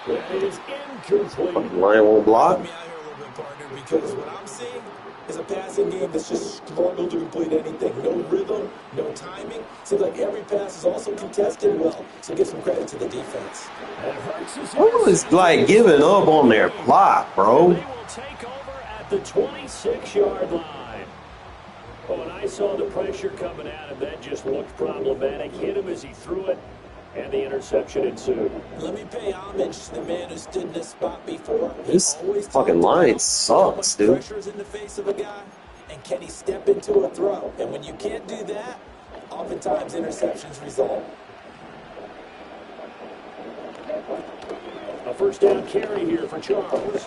That is incomplete. Line won't block. Help me out here a little bit, partner, because what I'm seeing is a passing game that's just struggled to complete anything. No rhythm, no timing. Seems like every pass is also contested well. So give some credit to the defense. Who is like giving up on their block, bro? They will take over at the 26-yard line. Oh, and I saw the pressure coming at him. That just looked problematic. Hit him as he threw it, and the interception ensued. Let me pay homage to the man who stood in this spot before. This Always fucking talked line about sucks, how much dude. pressure is in the face of a guy, and can he step into a throw? And when you can't do that, oftentimes interceptions result. A first down carry here for Charles.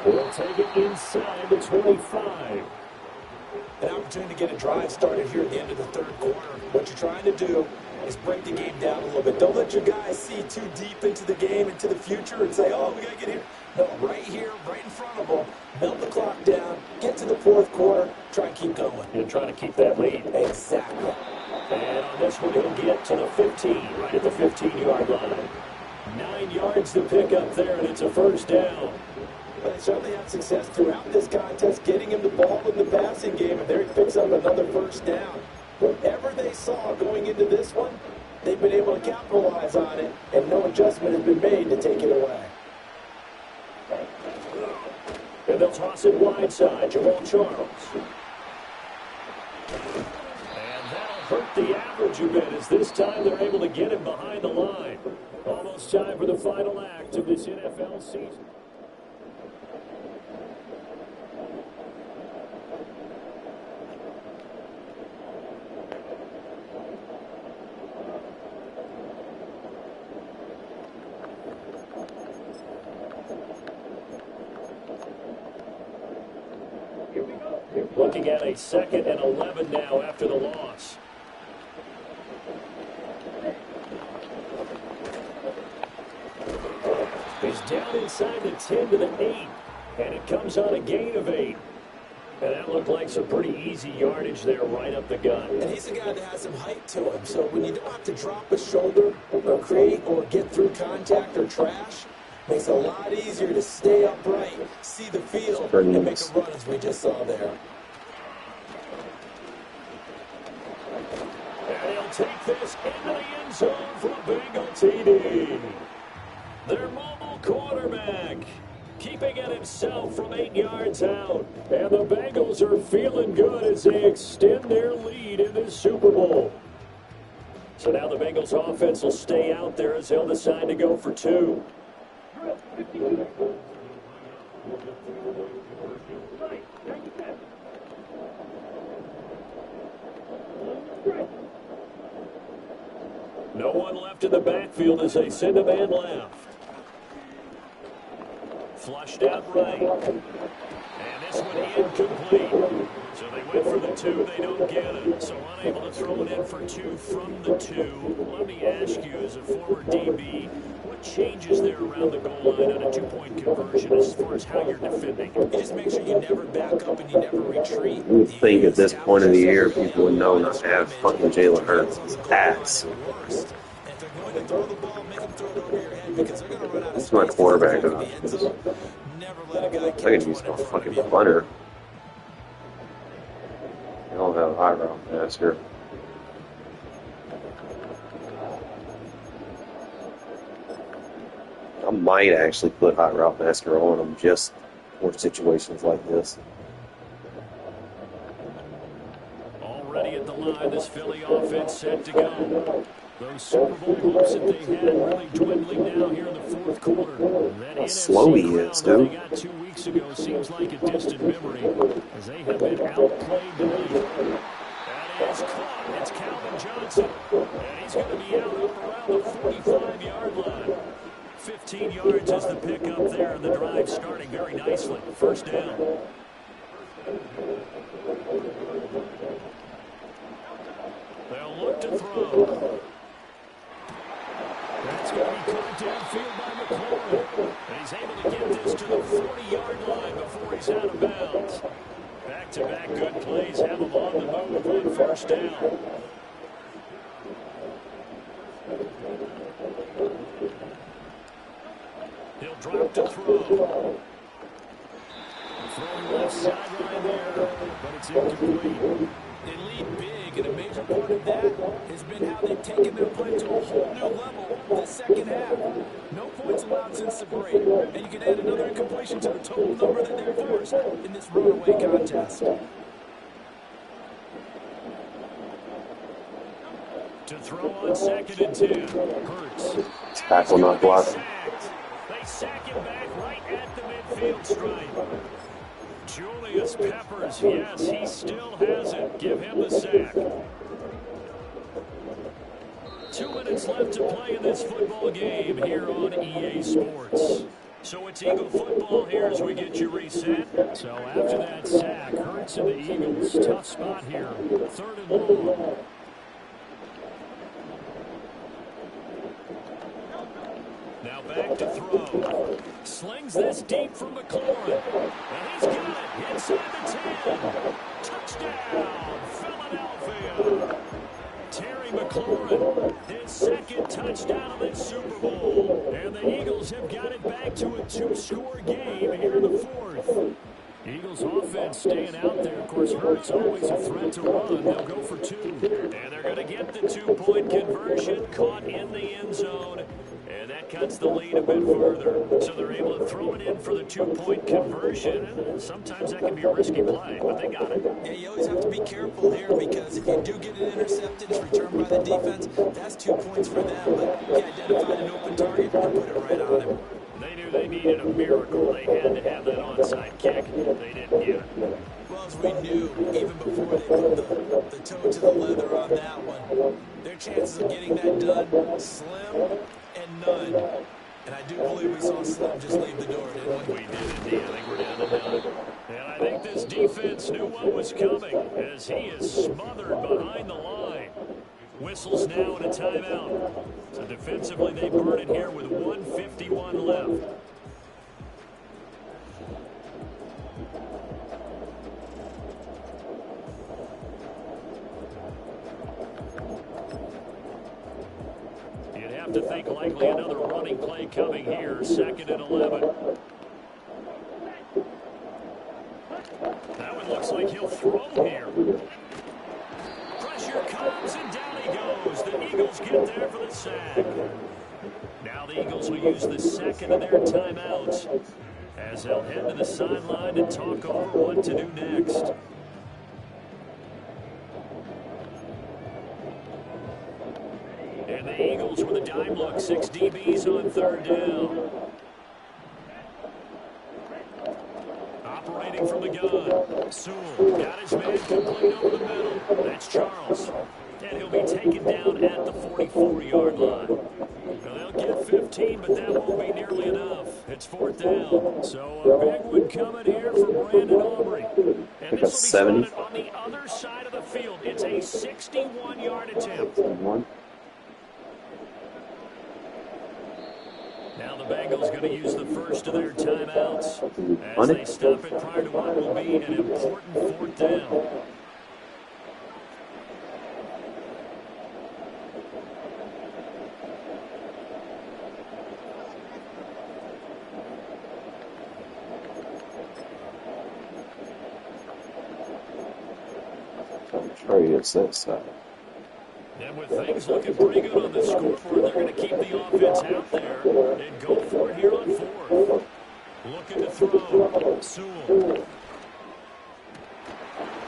We'll take it inside the 25. An opportunity to get a drive started here at the end of the third quarter. What you're trying to do is break the game down a little bit. Don't let your guys see too deep into the game, into the future, and say, oh, we got to get here. No, right here, right in front of them, melt the clock down, get to the fourth quarter, try and keep going. And try to keep that lead. Exactly. And on this one, he'll get to the 15, right at the 15-yard line. 9 yards to pick up there, and it's a first down. But they certainly had success throughout this contest, getting him the ball in the passing game, and there he picks up another first down. Whatever they saw going into this one, they've been able to capitalize on it, and no adjustment has been made to take it away. And they'll toss it wide side, Jamal Charles. And that'll hurt the average a bit, as this time they're able to get him behind the line. Almost time for the final act of this NFL season. Looking at a 2nd and 11 now after the loss. He's down inside the 10 to the 8, and it comes on a gain of 8. And that looked like some pretty easy yardage there right up the gut. And he's a guy that has some height to him, so when you don't have to drop a shoulder or create or get through contact or trash, makes it a lot easier to stay upright, see the field, and make a run as we just saw there. And he'll take this into the end zone for a Bengal TD. Their mobile quarterback, keeping it himself from 8 yards out. And the Bengals are feeling good as they extend their lead in this Super Bowl. So now the Bengals offense will stay out there as they'll decide to go for 2. No one left in the backfield as they send a man left. Flushed out right. And this one incomplete. So they went for the 2, they don't get it. So unable to throw it in for 2 from the 2. Let me ask you, as a former DB, what changes there around the goal line on a 2-point conversion as far as how you're defending? You just make sure you never back up and you never retreat. You would think at this point of the year people would know not to have fucking Jalen Hurts as ass. If they're going to throw the ball, make them throw it over your head because they're going to run out of That's my space. quarterback. Never let a guy I catch could use one my in front fucking of you. punter. I don't have a high route master. I might actually put hot route master on them just for situations like this. Already at the line, this Philly offense set to go. Those Super Bowl hopes that they had really dwindling now here in the fourth quarter. That How slow he is, crown dude. they got 2 weeks ago seems like a distant memory as they have been outplayed tonight. That is caught. It's Calvin Johnson. And he's going to be out up around the 45-yard line. 15 yards is the pickup there, and the drive starting very nicely. First down. They'll look to throw. That's going to be caught downfield by McLaurin. And he's able to get this to the 40-yard line before he's out of bounds. Back-to-back good plays have him on the move on first down. He'll drop to throw. Throwing left sideline there, but it's incomplete. They lead big, and a major part of that has been how they've taken their play to a whole new level the second half. No points allowed since the break, and you can add another incompletion to the total number that they've forced in this runaway contest. To throw on 2nd and 10. Hurts. Tackle not blocked. They sack him back right at the midfield stripe. Julius Peppers, yes, he still has it. Give him the sack. 2 minutes left to play in this football game here on EA Sports. So it's Eagle football here as we get you reset. So after that sack, Hurts and the Eagles, tough spot here. 3rd and long. Now back to throw. Slings this deep from McLaurin. And he's got it inside the 10. Touchdown, Philadelphia. Terry McLaurin, his 2nd touchdown of this Super Bowl. And the Eagles have got it back to a 2-score game here in the 4th. Eagles offense staying out there. Of course, Hurts always a threat to run. They'll go for 2. And they're going to get the 2-point conversion caught in the end zone. And that cuts the lead a bit further. So they're able to throw it in for the 2-point conversion. And sometimes that can be a risky play, but they got it. Yeah, you always have to be careful here because if you do get it intercepted, it's returned by the defense, that's 2 points for them. But he identified an open target and put it right on him. They knew they needed a miracle. They had to have that onside kick. They didn't get it. Well, as we knew, even before they put the toe to the leather on that one, their chances of getting that done, slim and none. And I do believe we saw Slim just leave the door, didn't we? We did indeed. I think we're down to 9. And I think this defense knew what was coming as he is smothered behind the line. Whistles now and a timeout. So defensively, they burn it here with 1:51 left. You'd have to think likely another running play coming here. 2nd and 11. That one looks like he'll throw here. Pressure comes and down he goes. The Eagles get there for the sack. Now the Eagles will use the 2nd of their timeouts as they'll head to the sideline and talk over what to do next. And the Eagles with a dime look, 6 DBs on 3rd down. Operating from the gun. Sewell got his man complete over the middle. That's Charles. And he'll be taken down at the 44-yard line. Now they'll get 15, but that won't be nearly enough. It's 4th down. So a big one coming here for Brandon Aubrey. And this will be spotted on the other side of the field. It's a 61-yard attempt. Now the Bengals going to use the first of their timeouts as they stop it prior to what will be an important 4th down. Trey hits that side. And with things looking pretty good on the scoreboard, they're going to keep the offense out there and go for it here on 4th. Looking to throw. Sewell.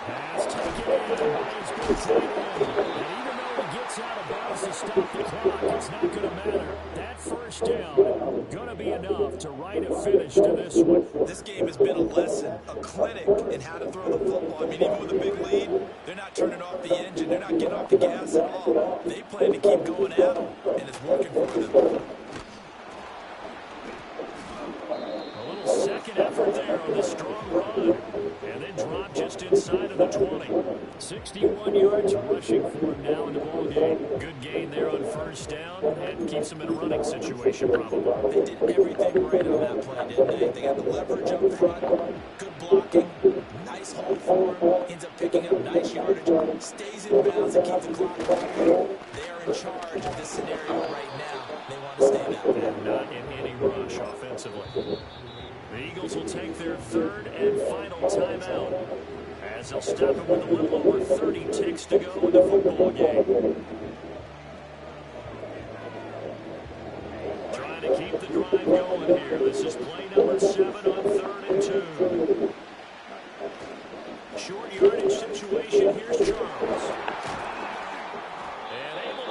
Pass taken in by his big tight end. And even though he gets out of bounds to stop the clock, it's not going to matter. That first down going to be enough to write a finish to this one. This game has been a lesson, a clinic in how to throw the football. I mean, even with a big lead, they're not turning off the engine. They're not getting off the gas at all. They plan to keep going at them, and it's working for them. A little second effort there on the strong run. And then drop just inside of the 20. 61 yards rushing for him now in the ball game. Good gain there on first down and keeps him in a running situation probably. They did everything right on that play, didn't they? They got the leverage up front, good blocking, nice hold for him, ends up picking up nice yardage, stays in bounds and keeps the clock going. They are in charge of this scenario right now. They want to stay that way. And not in any rush offensively. The Eagles will take their 3rd and final timeout as they'll stop it with a little over 30 ticks to go in the football game. Trying to keep the drive going here. This is play number 7 on 3rd and 2. Short yardage situation. Here's Charles. And able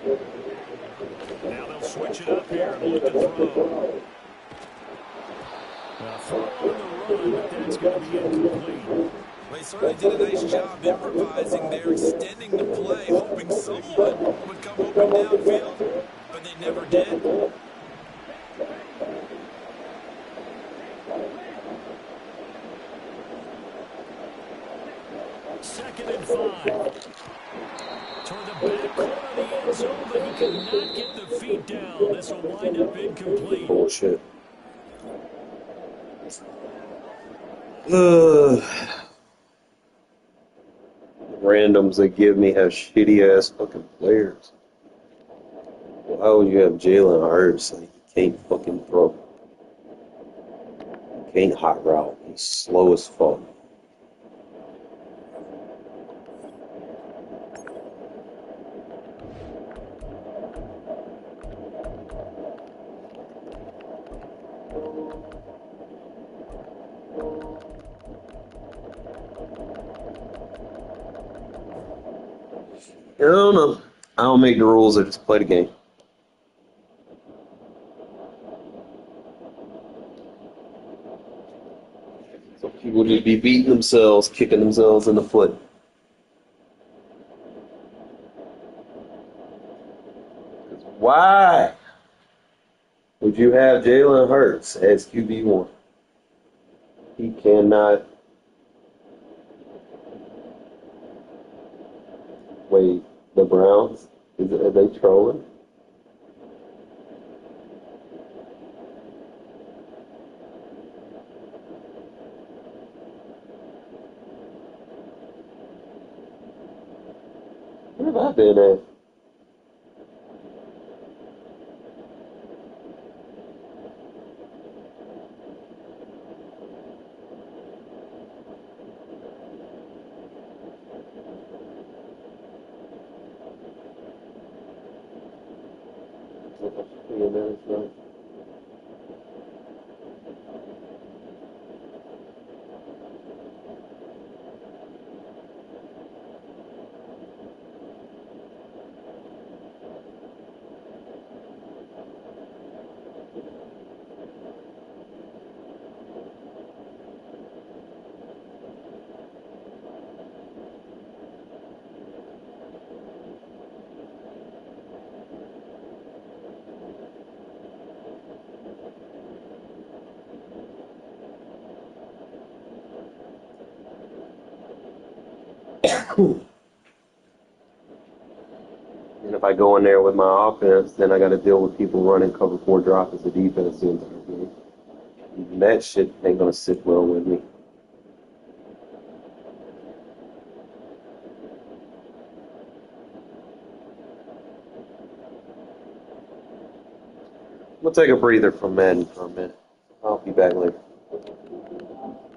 Now they'll switch it up here and look to throw. A throw on the run, but that's going to be incomplete. They certainly did a nice job improvising there, extending the play, hoping someone would come open downfield, but they never did. Second and 5. Toward the back corner of the end zone, but he could not get the feet down. This will wind up incomplete. Bullshit. Randoms they give me have shitty ass fucking players. Why would you have Jalen Hurts? Like, he can't fucking throw. He can't hot route. He's slow as fuck. I don't know. I don't make the rules. I just play the game. So people just be beating themselves, kicking themselves in the foot. Why would you have Jalen Hurts as QB1? He cannot. Wait, the Browns? Are they trolling? Where have I been at? And if I go in there with my offense, then I got to deal with people running cover 4 drop as a defense the entire game. Even that shit ain't gonna sit well with me. We'll take a breather from Madden for a minute. I'll be back later.